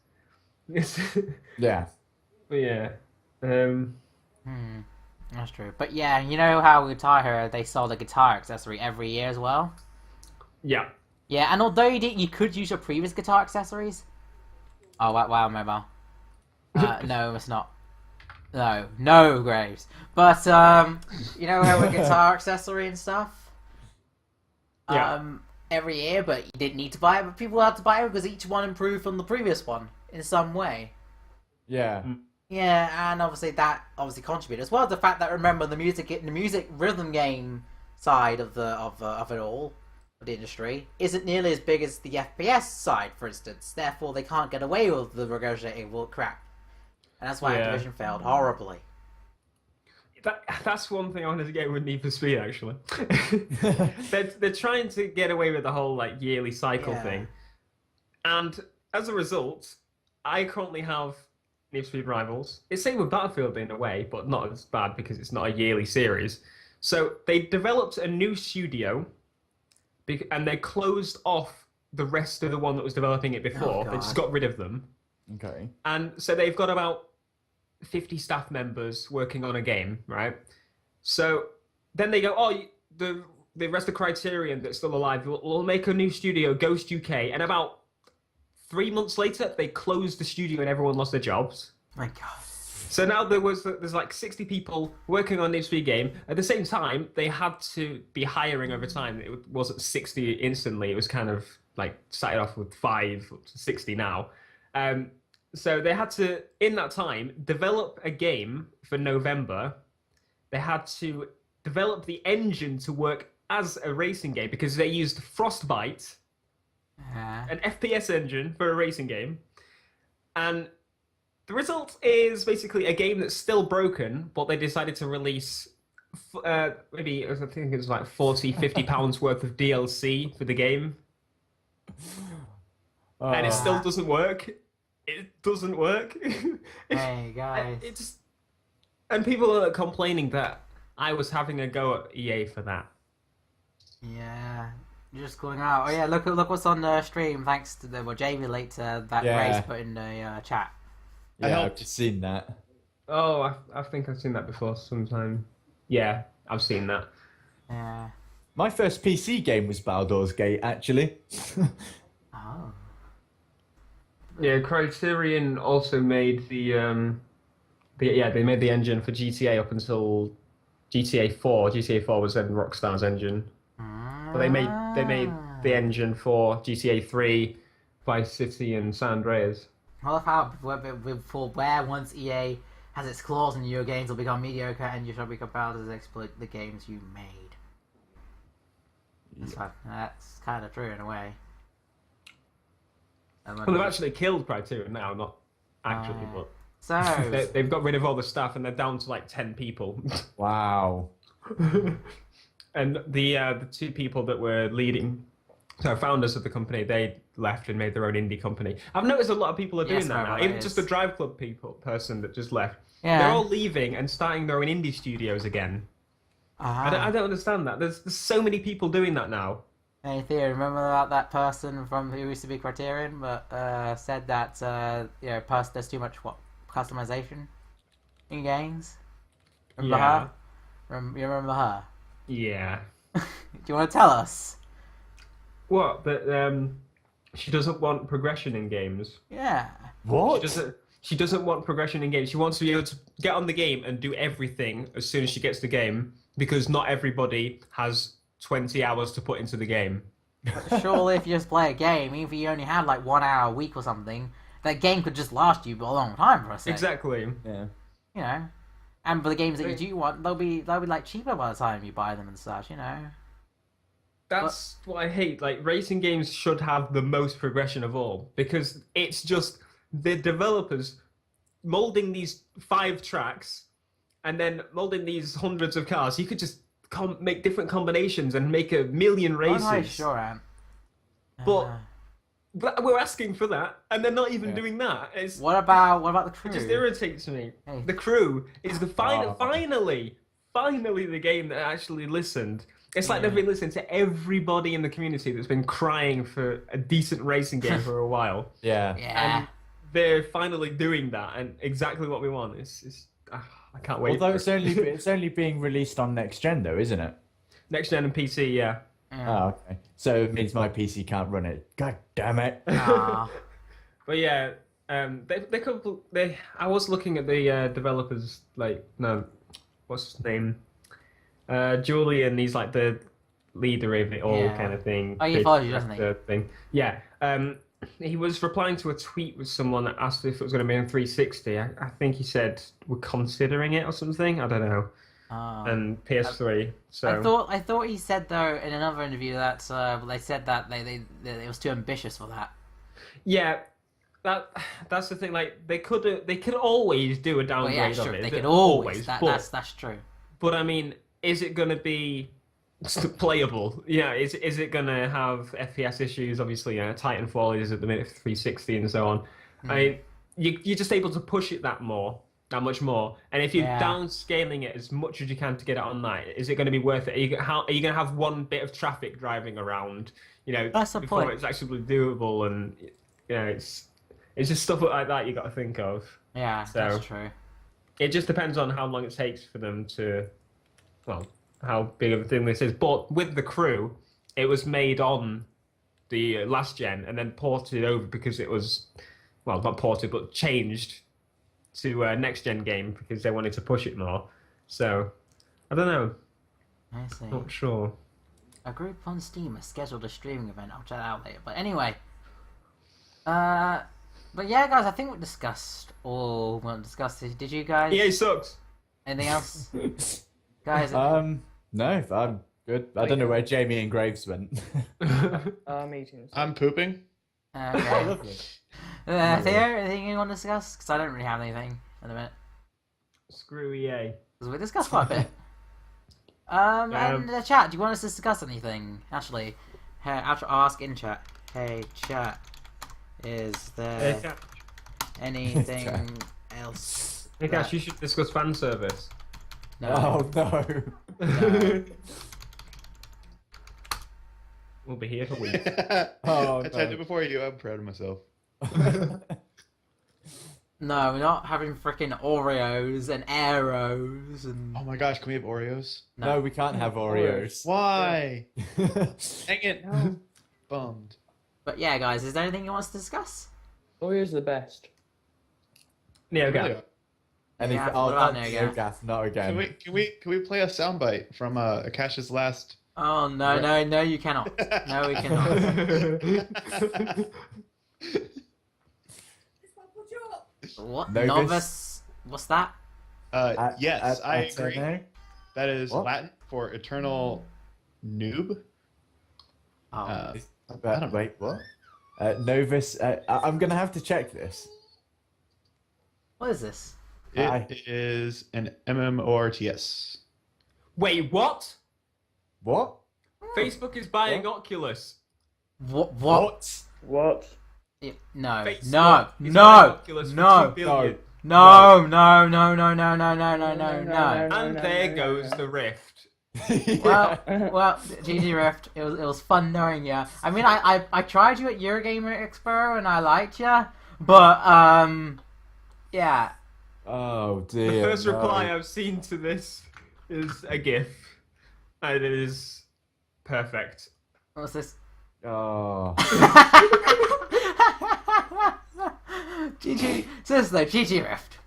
Yeah. But yeah. That's true. But yeah, you know how Guitar Hero, they sold a guitar accessory every year as well? Yeah. Yeah, and although you could use your previous guitar accessories. Oh, wow, mobile. No, it's not. No, Graves. But, you know how a guitar accessory and stuff? Yeah. Every year, but you didn't need to buy it, but people had to buy it because each one improved from the previous one in some way. Yeah. Yeah, and obviously that contributed as well. The fact that, remember, the music rhythm game side of it all, of the industry, isn't nearly as big as the FPS side, for instance. Therefore, they can't get away with the regurgitating crap, and that's why Yeah. Activision failed horribly. That's one thing I wanted to get with Need for Speed, actually. they're trying to get away with the whole like yearly cycle Yeah. thing, and as a result, I currently have Need for Speed Rivals. It's same with Battlefield in a way, but not as bad because it's not a yearly series. So they developed a new studio, and they closed off the rest of the one that was developing it before. They just God. got rid of them, Okay. and so they've got about 50 staff members working on a game, right? So then they go, oh, the rest of Criterion that's still alive, we'll make a new studio, Ghost UK. And about 3 months later, they closed the studio and everyone lost their jobs. My God. So now there's like 60 people working on this free game. At the same time, they had to be hiring over time. It wasn't 60 instantly. It was kind of like started off with 5 up to 60 now. So they had to, in that time, develop a game for November. They had to develop the engine to work as a racing game because they used Frostbite, an FPS engine for a racing game. And the result is basically a game that's still broken, but they decided to release maybe, I think it was like 40, 50 pounds worth of DLC for the game. And it still doesn't work. It doesn't work. Hey, guys. And people are complaining that I was having a go at EA for that. Yeah. You're just calling out. Oh yeah, look what's on the stream. Thanks to Jamie later that Yeah. Grace put in the chat. I Yeah, helped. I've just seen that. Oh, I think I've seen that before sometime. Yeah, I've seen that. Yeah. My first PC game was Baldur's Gate, actually. Oh. Yeah, Criterion also made they made the engine for GTA up until GTA 4. GTA 4 was then Rockstar's engine. But they made the engine for GTA 3, Vice City, and San Andreas. I love how before where once EA has its claws in your games will become mediocre and you shall be compelled to exploit the games you made. That's kind of true in a way. Well, they've actually killed Criterion now, not actually, but So they've got rid of all the staff and they're down to like 10 people. Wow. And the 2 people that were leading, so founders of the company, they left and made their own indie company. I've noticed a lot of people are doing Yes, that now. that Even is. just the Drive Club person that just left. yeah. They're all leaving and starting their own indie studios again. I don't understand that. There's so many people doing that now. Hey Theo, remember about that person from who used to be Criterion, but said that there's too much customization in games. Remember Yeah. her? You remember her? Yeah. Do you want to tell us? What? That she doesn't want progression in games. Yeah. What? She doesn't want progression in games. She wants to be able to get on the game and do everything as soon as she gets the game, because not everybody has 20 hours to put into the game. But surely if you just play a game, even if you only had like 1 hour a week or something, that game could just last you a long time for a second. Exactly. Yeah. You know. And for the games that you do want, they'll be like cheaper by the time you buy them and such, you know. That's what I hate. Like, racing games should have the most progression of all, because it's just the developers molding these 5 tracks and then molding these hundreds of cars. You could just make different combinations and make a million races. Oh, no, sure, Ant. But we're asking for that, and they're not even Yeah. doing that. It's, What about the crew? it just irritates me. Hey. The crew is the Oh. finally the game that actually listened. It's like Yeah. they've been listening to everybody in the community that's been crying for a decent racing game for a while. Yeah. Yeah. And they're finally doing that, and exactly what we want. I can't wait. Although for it. it's only being released on next gen though, isn't it? Next gen and PC, yeah. Oh, okay. So it means my PC can't run it. God damn it. Aw. But yeah, I was looking at the developers, like, no, what's his name? Julian, he's like the leader of it all, Yeah. kind of thing. Oh, he follows you, doesn't he? The thing. Yeah. He was replying to a tweet with someone that asked if it was going to be on 360. I think he said we're considering it or something. I don't know. Oh. And PS3. So I thought he said though in another interview that they said that that it was too ambitious for that. yeah, that's the thing. Like they could always do a Well, downgrade yeah, of sure, it. they could always. but, That's true. but I mean, is it going to be playable? Yeah, is it going to have FPS issues? Obviously, Titanfall is at the minute 360 and so on. I mean, you're just able to push it that much more. And if you're Yeah. downscaling it as much as you can to get it on that, is it going to be worth it? Are you going to have one bit of traffic driving around? That's the before point. it's actually doable, and it's just stuff like that you got to think of. Yeah, So- that's true. It just depends on how long it takes for them to, well, how big of a thing this is. But with the crew, it was made on the last gen and then ported over because it was, well, not ported, but changed to a next gen game because they wanted to push it more. So, I don't know. I see. Not sure. A group on Steam has scheduled a streaming event. I'll check that out later. But anyway, but yeah, guys, I think we discussed all we want to discuss. Did you guys? EA sucks. Anything else, guys? No, I'm good. I don't know where Jamie and Graves went. Meetings. I'm pooping. Okay. Lovely. Theo, anything you want to discuss? Because I don't really have anything at the minute. Screw EA. Because we discussed quite a bit. And the chat, do you want us to discuss anything? Actually, hey, I'll ask in chat. Hey, chat, is there anything else? Hey, Cash, you should discuss fan service. No. Oh no. No. We'll be here for weeks. Oh, I tried no. it before you. I'm proud of myself. No, we're not having freaking Oreos and arrows and. Oh my gosh, can we have Oreos? No, we can't have Oreos. Why? Dang it. Bummed. But yeah, guys, is there anything you want us to discuss? Oreos are the best. Yeah, okay. Really? Anything? Yeah, Oh, what about not Neogath? Neogath, not again. Can we play a soundbite from Akash's last? Oh no, no, you cannot. No, we cannot. What? Novice? Novice? What's that? Yes, I agree. Atene? That is What? Latin for eternal noob. Oh, I don't know. Wait, what? Novus. I'm gonna have to check this. what is this? It is an MMORTS. Wait, what? What? Facebook is buying Oculus. What? What? No, Facebook no, is buying no, Oculus for no, $2 billion. no, no, no, no, no, no, no, no, no, no. And there goes the Rift. Well, GG Rift, it was fun knowing you. I mean, I tried you at Eurogamer Expo and I liked you, but yeah. Oh The dear. first no. reply I've seen to this is a GIF, and it is perfect. What's this? Oh. GG. Seriously, though, GG Rift.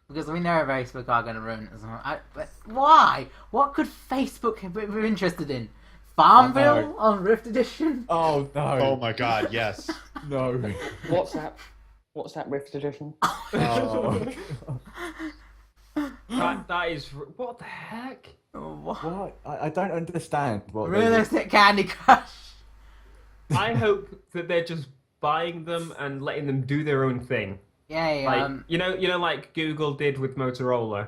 Because we know Facebook are going to ruin it as well. But why? What could Facebook be interested in? Farmville on Rift Edition? Oh no. Oh my god, yes. No. WhatsApp Rift Edition. Oh. That is what the heck? What? What? I don't understand. What they- Realistic Candy Crush. I hope that they're just buying them and letting them do their own thing. Yay, Like you know, like Google did with Motorola.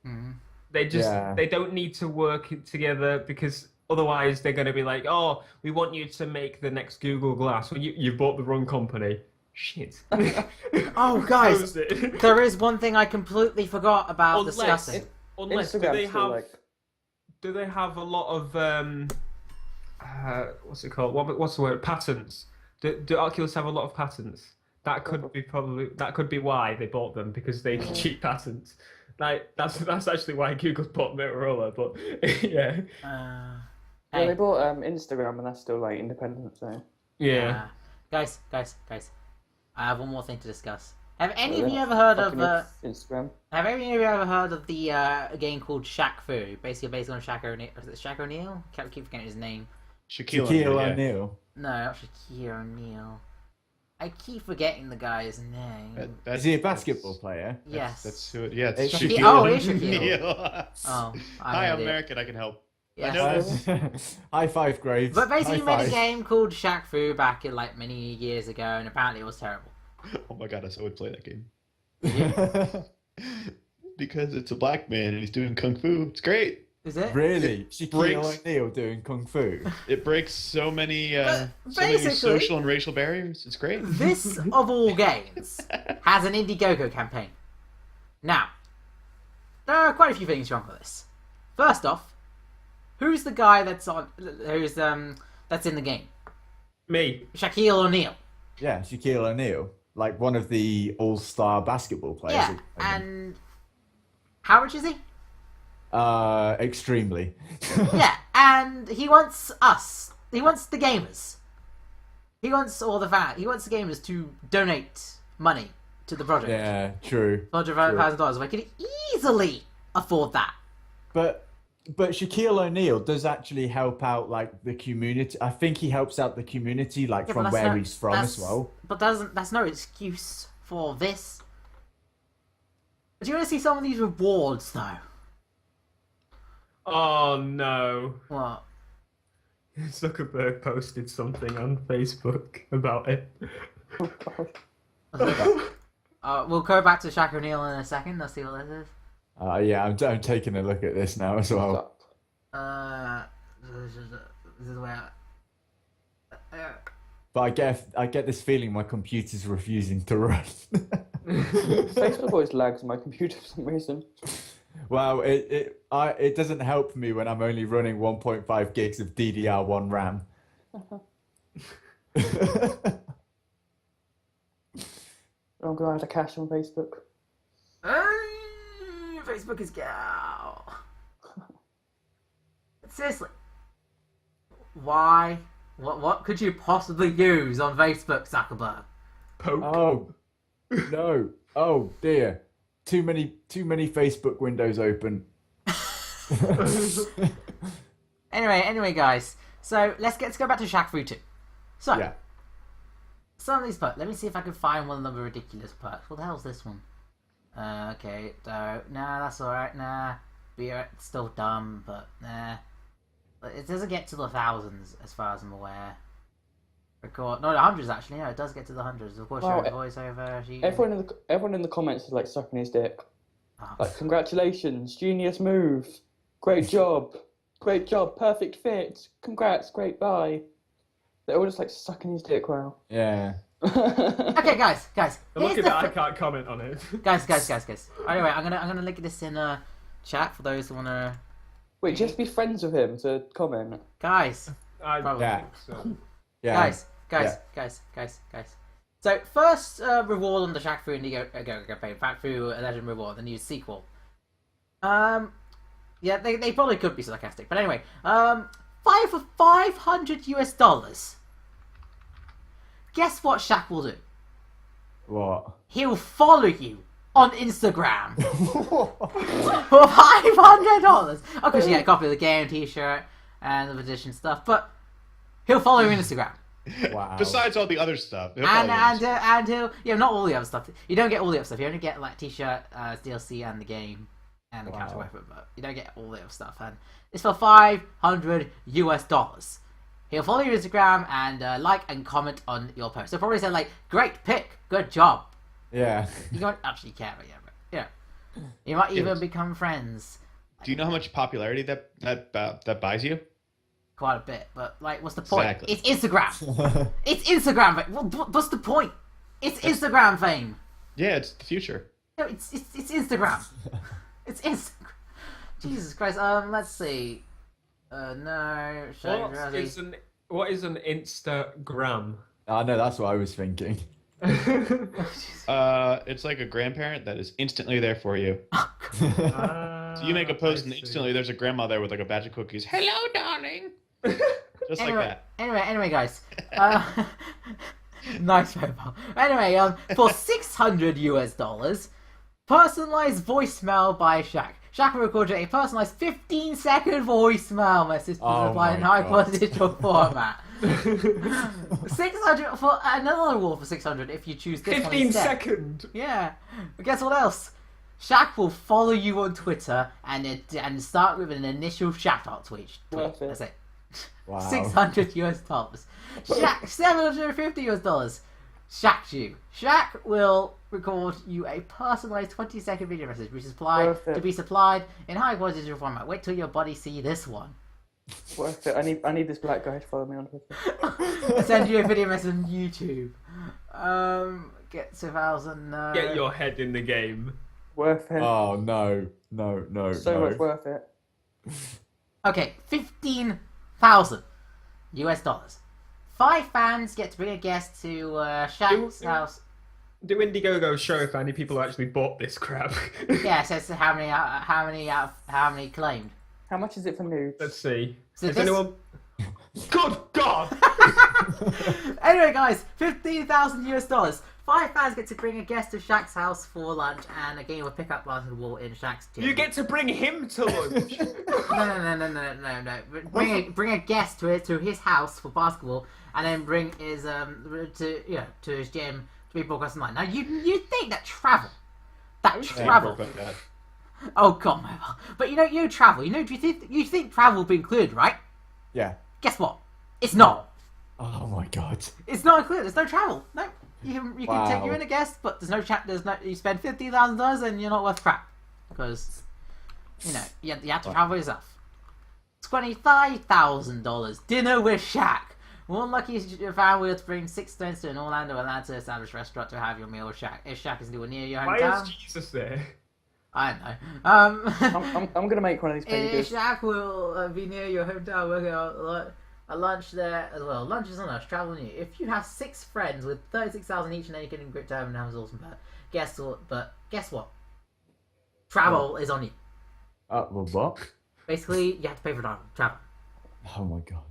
mhm. They don't need to work together because otherwise they're going to be like, oh, we want you to make the next Google Glass. Well, you bought the wrong company. Shit. Oh, guys, Close it. there is one thing I completely forgot about discussing. Unless Instagram's do they have a lot of what's it called? What's the word? Patents. Do Oculus have a lot of patents? That could be why they bought them, because they can cheat patents. Like that's actually why Google bought Motorola. But yeah, Well, hey, they bought Instagram, and that's still like independent. So yeah. guys, I have one more thing to discuss. Have any Well, of you they're ever heard of fucking Instagram. Have any of you ever heard of the game called Shaq Fu? Basically based on Shaq O'Neal. Is it Shaq O'Neal? Can't keep forgetting his name. Shaquille Shaquille O'Neal, yeah. O'Neal. No, not Shaquille O'Neal. I keep forgetting the guy's name. Is he a basketball player? Yes. That's who it. Yeah, it's It's Shaquille Shaquille. Oh, it is O'Neal. Oh, Hi, I'm I'm American. I can help. Yes. I know this. High five, Graves. But basically, High made a five. game called Shaq Fu back in like many years ago, and apparently it was terrible. Oh my god, I so would play that game. Because it's a black man and he's doing kung fu. It's great. Is it? Really? Shaquille breaks- O'Neal doing kung fu. It breaks so many basically- social and racial barriers. It's great. This of all games has an Indiegogo campaign. Now, there are quite a few things wrong with this. First off, who's the guy that's in the game? Me. Shaquille O'Neal. Yeah, Shaquille O'Neal, like one of the all-star basketball players. Yeah, and how rich is he? Extremely. Yeah, and he wants us. He wants the gamers. He wants all the fans. He wants the gamers to donate money to the project. Yeah, true. $100,000. I could easily afford that. But Shaquille O'Neal does actually help out like the community. I think he helps out the community like Yeah, but from that's where no- he's from that's- as well. But that's no excuse for this. Do you want to see some of these rewards though? Oh no. What? Zuckerberg posted something on Facebook about it. We'll go back to Shaq O'Neal in a second. Let's see what this is. Yeah, I'm taking a look at this now as well. This is the way But I get this feeling my computer's refusing to run. Facebook always lags on my computer for some reason. Well, it doesn't help me when I'm only running 1.5 gigs of DDR1 RAM. I'm gonna have to cash on Facebook. Facebook is go. Seriously, why? What could you possibly use on Facebook, Zuckerberg? Poke. Oh no! Oh dear! Too many Facebook windows open. Anyway, guys. So let's go back to Shaq Fu 2. So Yeah. some of these perks. Let me see if I can find one of the ridiculous perks. What the hell's this one? Okay, no, that's alright. Nah, it's still dumb, but nah. It doesn't get to the thousands, as far as I'm aware. Record, no, the hundreds actually. No, it does get to the hundreds. Of course, Wow, your voiceover. Everyone in the comments is like sucking his dick. Oh. Like, congratulations, genius move, great job, perfect fit, congrats, great bye. They're all just like sucking his dick. Wow. Yeah. Okay, guys. Look here's at the that, I th- can't comment on it. guys. Anyway, I'm gonna link this in chat for those who wanna. Wait, just be friends with him to comment. Guys, I Probably. Yeah. think so. Yeah. guys. So first reward on the Shaq Fu Indiegogo campaign, Shaq Fu a Legend reward, the new sequel. Yeah, they probably could be sarcastic, but anyway, for $500. Guess what Shaq will do? What? He'll follow you on Instagram for $500. Of course, you get a copy of the game, T-shirt, and the edition stuff, but he'll follow you on Instagram. Wow. Besides all the other stuff. And he'll not all the other stuff. You don't get all the other stuff. You only get like T-shirt, DLC, and the game, and the counter weapon. But you don't get all the other stuff. And it's for $500. He'll follow your Instagram and like and comment on your post. He'll probably say like, "Great pick, good job." Yeah. You don't actually care, but yeah. You might even become friends. Do you know how much popularity that buys you? Quite a bit, but like, what's the point? Exactly. It's Instagram. It's Instagram fame. What's the point? It's Instagram fame. Yeah, it's the future. No, it's Instagram. It's Instagram. Jesus Christ. Let's see. No. What is an Instagram? I know, that's what I was thinking. It's like a grandparent that is instantly there for you. So you make a post and instantly there's a grandma there with like a batch of cookies. Hello, darling. Just like that. Anyway, guys. Nice mobile. Anyway, for $600, personalized voicemail by Shaq. Shaq will record you a personalized 15-second voicemail message to reply in high quality digital format. 600 for another award for 600 if you choose this 15 one instead. second. Yeah. But guess what else? Shaq will follow you on Twitter and start with an initial shout out tweet. Worth it. That's it. Wow. $600. Shaq $750. Shaq you. Shaq will record you a personalized 20-second video message, which is to be supplied in high quality digital format. Wait till your buddy see this one. Worth it. I need this black guy to follow me on Twitter. Send you a video message on YouTube. Get 2,000. Get your head in the game. Worth it. Oh, no. So much worth it. Okay, $15,000. $5 fans get to bring a guest to Shaq's house. Do Indiegogo show if any people actually bought this crap? Yeah, it says how many claimed. How much is it for nudes? Let's see. So Is this- anyone? Good God! Anyway, guys, $15,000. 5 fans get to bring a guest to Shaq's house for lunch, and a game of pickup basketball in Shaq's gym. You get to bring him to lunch. No. Bring a guest to his house for basketball, and then bring his to his gym to be broadcast online. Now you think that travel. Oh god, but you travel. Do you think travel will be included, right? Yeah. Guess what? It's not. Oh my god. It's not included. There's no travel. No, you can Wow. take you in a guest, but there's no chat. You spend $15,000 and you're not worth crap because you have to travel yourself. $25,000 dinner with Shaq. One lucky fan will to bring 6 stones to an Orlando Atlanta established restaurant to have your meal with Shaq. If Shaq is anywhere near your Why hometown, is Jesus there? I don't know. I'm gonna make one of these pages. Shaq will be near your hometown, working out a lunch there as well. Lunch is on us, travel near. If you have 6 friends with 36,000 each, and then you can grip time and have an awesome part. Guess what? Travel is on you. Well, what? Basically, you have to pay for travel. Oh my god.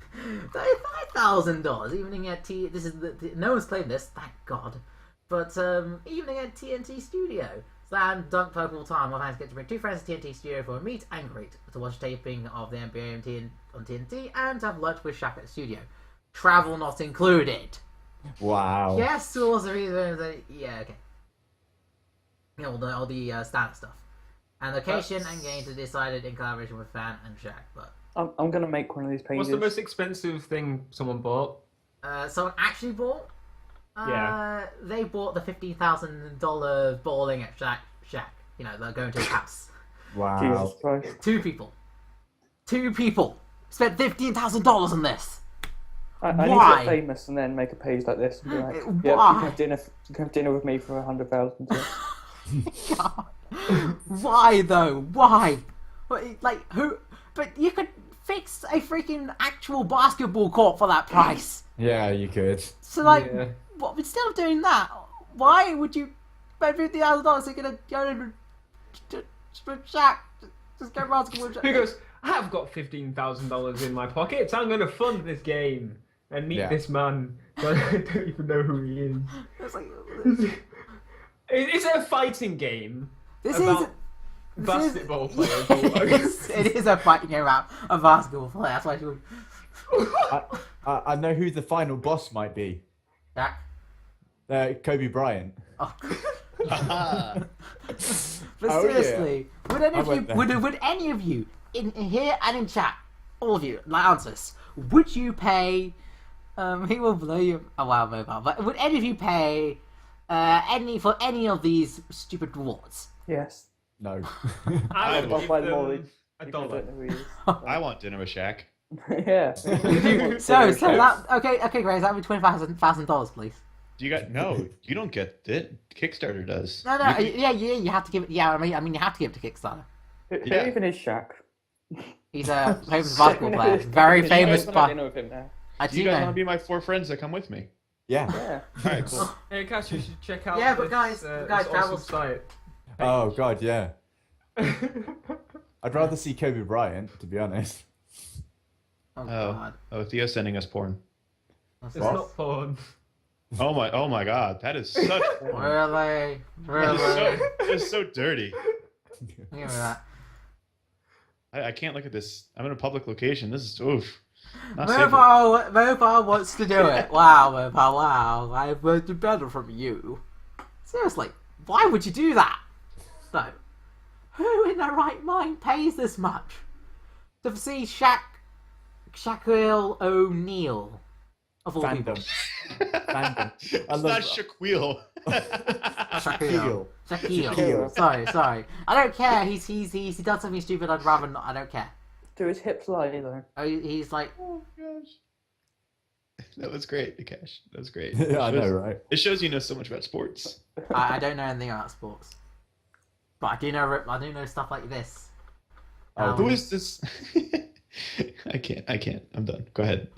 $35,000 evening at T. This is no one's claimed this, thank God. But evening at TNT Studio. Slam Dunk Purple time. My fans get to bring 2 friends to TNT Studio for a meet and greet, to watch taping of the NBA on TNT, and to have lunch with Shaq at the studio. Travel not included. Wow. Yes, source of reason. Yeah, okay. All the standard stuff. And location and games are decided in collaboration with fan and Shaq. But I'm gonna make one of these pages. What's the most expensive thing someone bought? someone actually bought. Yeah. They bought the $50,000 bowling at Shaq. They're going to his house. Wow. Jesus Christ. 2 people. 2 people spent $15,000 on this. I need to Why? get famous and then make a page like this and be like, yeah, Why? you can have dinner with me for 100,000. God. Why though? Why? Like who? But you could fix a freaking actual basketball court for that price. Yeah, you could. So like, Yeah. what? Instead of doing that, why would you spend $50,000? You're gonna go to Shaq. Just go basketball. Who goes, I've got $15,000 in my pocket, so I'm going to fund this game and meet Yeah. this man. I don't even know who he is. It's like, Is it a fighting game this about is. basketball players? Yes, it is a fighting game about a basketball player. That's why you. I know who the final boss might be. Jack. Kobe Bryant. Oh. Ah. But Oh, seriously, would any I of you, went there. would any of you in here and in chat, all of you, like answer this, would you pay? He will blow you. Oh wow, mobile. But would any of you pay for any of these stupid rewards? Yes. No. I would I'll give buy them all. them $1. People don't know who he is. I want dinner with Shaq. Yeah. So that okay, Grace, that would be $25,000, please. Do you got no? You don't get it. Kickstarter does. No, yeah, you have to give it. Yeah, I mean, you have to give it to Kickstarter. Who Yeah. even is Shaq? He's a famous basketball player, very famous. I know of him now. I Do do you guys know. want to be my 4 friends that come with me? Yeah. Yeah. All right, cool. Hey, Cash, you should check out. Yeah, but this, guys, this travel- awesome site. Oh God, yeah. I'd rather see Kobe Bryant, to be honest. Oh Oh, God. oh, Theo's sending us porn. It's What? not porn. Oh my God, that is such porn. Really? That is so dirty. Give me that. I can't look at this. I'm in a public location. This is oof. Not safe. Mobile wants to do it. Wow, Mobile, wow. I've learned better from you. Seriously, why would you do that? No. Who in their right mind pays this much? To see Shaquille O'Neal, of all people. Fandom. It's not Shaquille. Shaquille. Shaquille. Sorry. I don't care. He done something stupid. I'd rather not. I don't care. Do his hips lie though? He's like, Oh gosh. That was great, Nikesh. That was great. Yeah, I know, right? It shows you know so much about sports. I don't know anything about sports, but I do know stuff like this. Who is this? I can't. I'm done. Go ahead.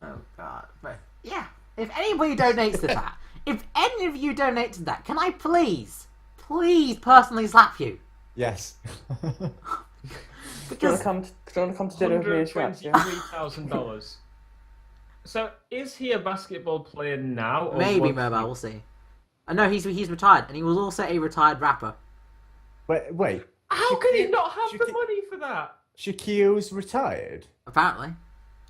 Oh God! But yeah, if anybody donates to that, if any of you donate to that, can I please personally slap you? Yes. Do you Because want to come to dinner with me and Shaq? Yeah? $123,000. So is he a basketball player now? Or maybe was Mobile, he- we'll see. I know he's retired, and he was also a retired rapper. Wait. How can he not have the Shaquille- money for that? Shaquille's retired? Apparently,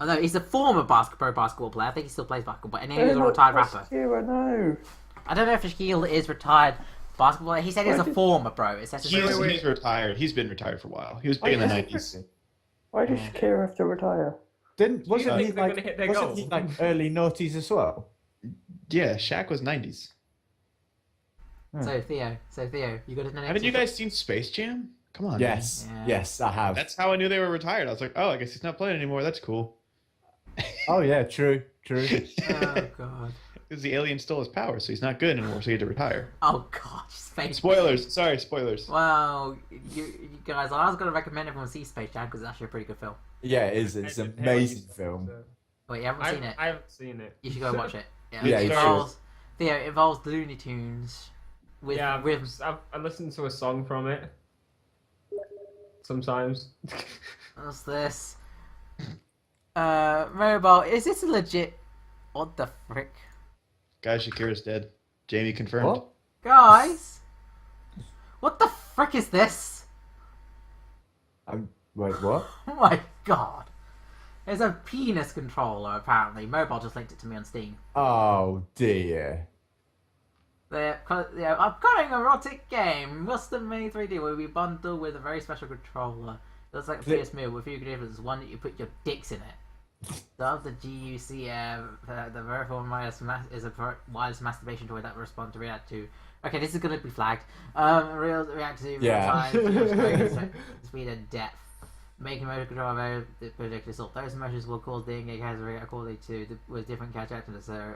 I know he's a former pro basketball player. I think he still plays basketball, but anyway, he's a retired rapper. You, I know. I don't know if Shaquille is retired basketball player. He said he was a former pro. It says He's retired. He's been retired for a while. He was big in the 90s. Why does Shakira have to retire? Wasn't he think they're like gonna hit their wasn't goal? he like early noughties as well? Yeah, Shaq was 90s. So Theo, you got to know. Haven't you guys seen Space Jam? Come on. Yes. Yeah. Yes, I have. That's how I knew they were retired. I was like, oh, I guess he's not playing anymore. That's cool. Oh yeah, true. Oh God. Because the alien stole his power, so he's not good anymore, so he had to retire. Oh God. Space. Spoilers. Sorry, spoilers. Well, you guys, I was going to recommend everyone see Space Jam because it's actually a pretty good film. Yeah, it is. It's an amazing film. Wait, you haven't seen it? I haven't seen it. You should go watch it. Yeah, Yeah, it you involves Theo. It involves Looney Tunes. With Yeah, with I listen to a song from it. Sometimes. what's this? Mobile. Is this legit? What the frick, Guys, Shakira's dead. Jamie confirmed. What? guys? What the frick is this? Wait, what? Oh my God! It's a penis controller. Apparently, Mobile just linked it to me on Steam. Oh dear. The upcoming erotic game, Custom Mini 3D, will be bundled with a very special controller. It looks like a PS Move with a few differences. One that you put your dicks in it. The GUC, the Verifone is a wireless masturbation toy that will respond to react to. Okay, this is going to be flagged. React to Yeah. real time, speed and depth. Making motor control a very predictable sort. Those emotions will cause the in-game character to react accordingly with different characteristics. So,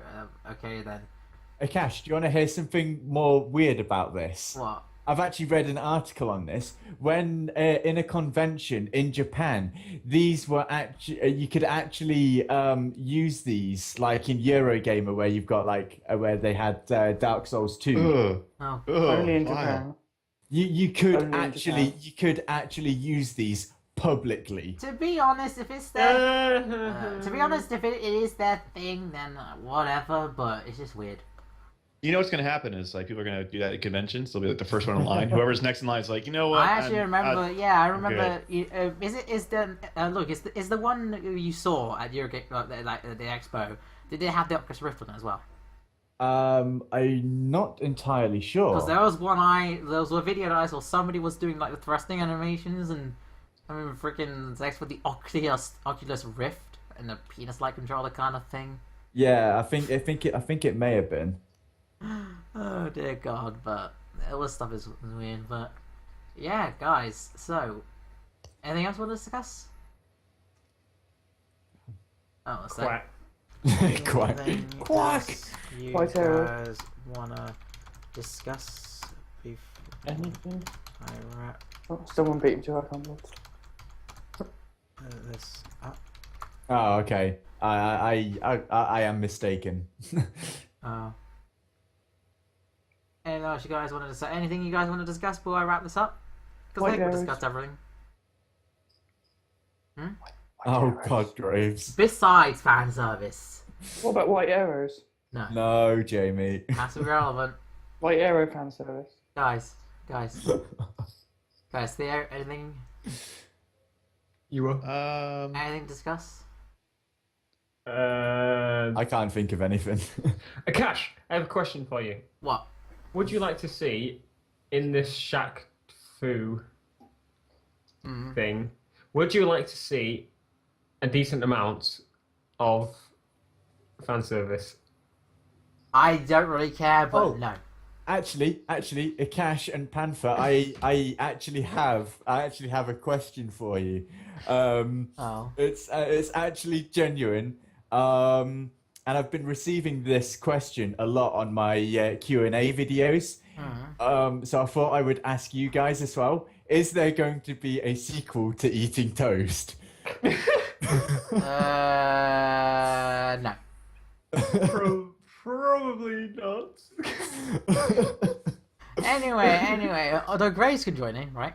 okay then. Hey Cash, do you want to hear something more weird about this? What? I've actually read an article on this. When in a convention in Japan, these were actually you could actually use these like in Eurogamer, where you've got like where they had Dark Souls 2. Ugh. Oh. Ugh, Only in vile. Japan. You could Only in actually Japan. use these publicly. To be honest, if it's their to be honest, if it is their thing, then whatever. But it's just weird. You know what's going to happen is like people are going to do that at conventions. They'll be like the first one in line. Whoever's next in line is like, you know what? I actually remember. Yeah, I remember. good. Is the one you saw at Eurogame, like the expo? Did they have the Oculus Rift on it as well? I'm not entirely sure. Because there was a video that I saw. Somebody was doing like the thrusting animations and I mean freaking sex with the Oculus Rift and the penis-like controller kind of thing. Yeah, I think it may have been. Oh dear God, but all this stuff is weird. But yeah, guys. So Anything else we want to discuss? Oh, what's that? Quack. Quack. Anything Quack. else you Quite arrow. guys wanna discuss before Anything? I wrap Oh, someone beat him to our combat. this up? Oh, okay. I am mistaken. Anything else you guys wanted to say? Anything you guys want to discuss before I wrap this up? Because I White think we arrows. discussed everything. Oh God, Graves. Besides fan service. What about white arrows? No. No, Jamie. That's irrelevant. White arrow fan service. Guys. Theo, anything You were. to discuss? I can't think of anything. Cash, I have a question for you. What? Would you like to see in this Shaq Fu thing? Would you like to see a decent amount of fan service? I don't really care, but Oh. no. Actually, Akash and Panther, I actually have a question for you. Oh. It's actually genuine. And I've been receiving this question a lot on my Q&A videos. So I thought I would ask you guys as well. Is there going to be a sequel to Eating Toast? No. Probably not. Anyway, although Grace can join in, right?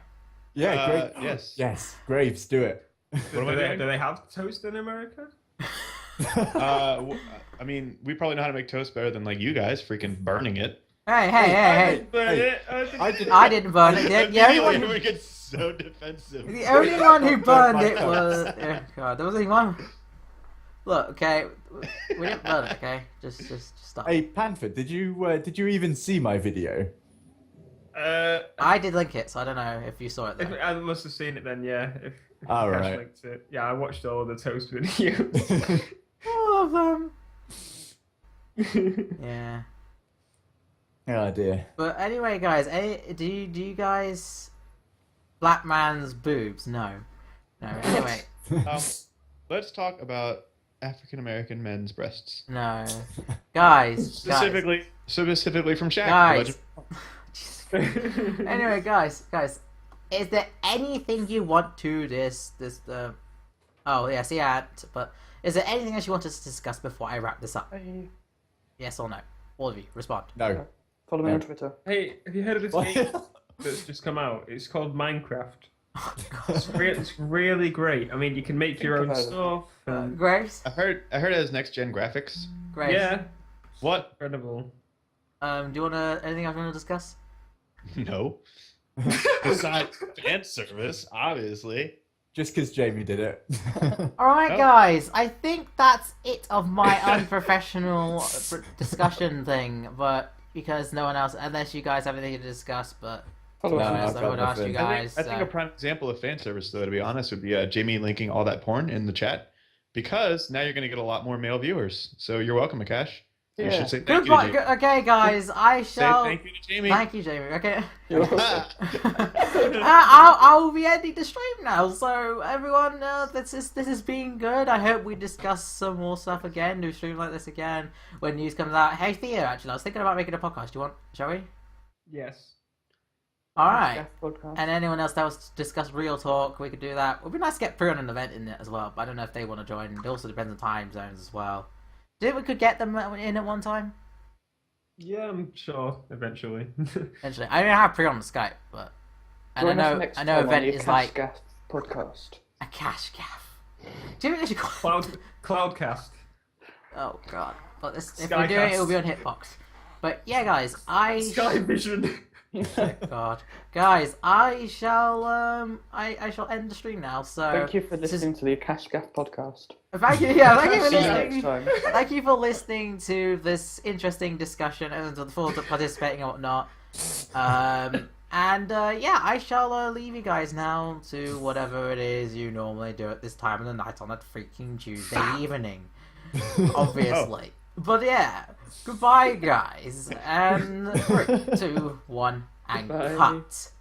Yeah, great. Yes. Yes, Graves, do it. What am I Do doing? they have toast in America? I mean, we probably know how to make toast better than like you guys, freaking burning it. Hey. I I didn't burn it. The only one Immediately, we get so defensive. The only one who burned it was... Oh, God, there was only one. Look, okay, we didn't burn it, okay? Just stop. Hey, Panther, did you even see my video? I did link it, so I don't know if you saw it If, though. I must have seen it then, yeah. If All Cash right. linked it. Yeah, I watched all the toast videos. All of them. Yeah. Oh dear. But anyway, guys, do you guys... Black man's boobs? No. Anyway, Let's talk about African American men's breasts, no. Guys. specifically from Shaq. Guys. Anyway, guys, is there anything you want to oh yes, yeah, but is there anything else you want us to discuss before I wrap this up? Hey, Yes or no? All of you, respond. No. follow me No. on Twitter. Hey, have you heard of this game that's just come out? It's called Minecraft. It's really great. I mean, you can make your own Think stuff. and- Graves? I heard it has next gen graphics. Graves? Yeah, What? incredible. Do you want anything else you want to discuss? No. Besides fan service, obviously. Just because Jamie did it. Alright, Oh. guys, I think that's it of my unprofessional discussion thing, but because no one else, unless you guys have anything to discuss, but Follow No, us on I've I got would ask you nothing. guys. I think a prime example of fan service, though, to be honest, would be Jamie linking all that porn in the chat, because now you're going to get a lot more male viewers. So you're welcome, Akash. You Yeah. should say thank Goodbye. you to Jamie. Okay, guys, I Say shall. thank you to Jamie. Thank you, Jamie. Okay. You're welcome. I'll be ending the stream now. So everyone, this has been good. I hope we discuss some more stuff again. Do stream like this again when news comes out. Hey Theo, actually, I was thinking about making a podcast. Do you want? Shall we? Yes. All right. Jeff podcast. And anyone else that wants to discuss real talk, we could do that. It would be nice to get Pre on an event in it as well, but I don't know if they want to join. It also depends on time zones as well. Do you think we could get them in at one time? Yeah, I'm sure eventually. Eventually, I don't have Pre on Skype, but and Join us I know next I know time on event the is Cash like Gas podcast. a cash gaff. Do you think they should call Cloudcast. Oh god! But if we Skycast. do it, it'll be on Hitbox. But yeah, guys, Sky Vision. God, guys, I shall I shall end the stream now. So Thank you for this is- listening to the Cash Gas podcast. Thank you, yeah, thank you for See you next listening. time. Thank you for listening to this interesting discussion and for participating and whatnot. Yeah, I shall leave you guys now to whatever it is you normally do at this time of the night on a freaking Tuesday evening. Obviously. But yeah, goodbye guys. And 3, 2, 1, and Goodbye. cut.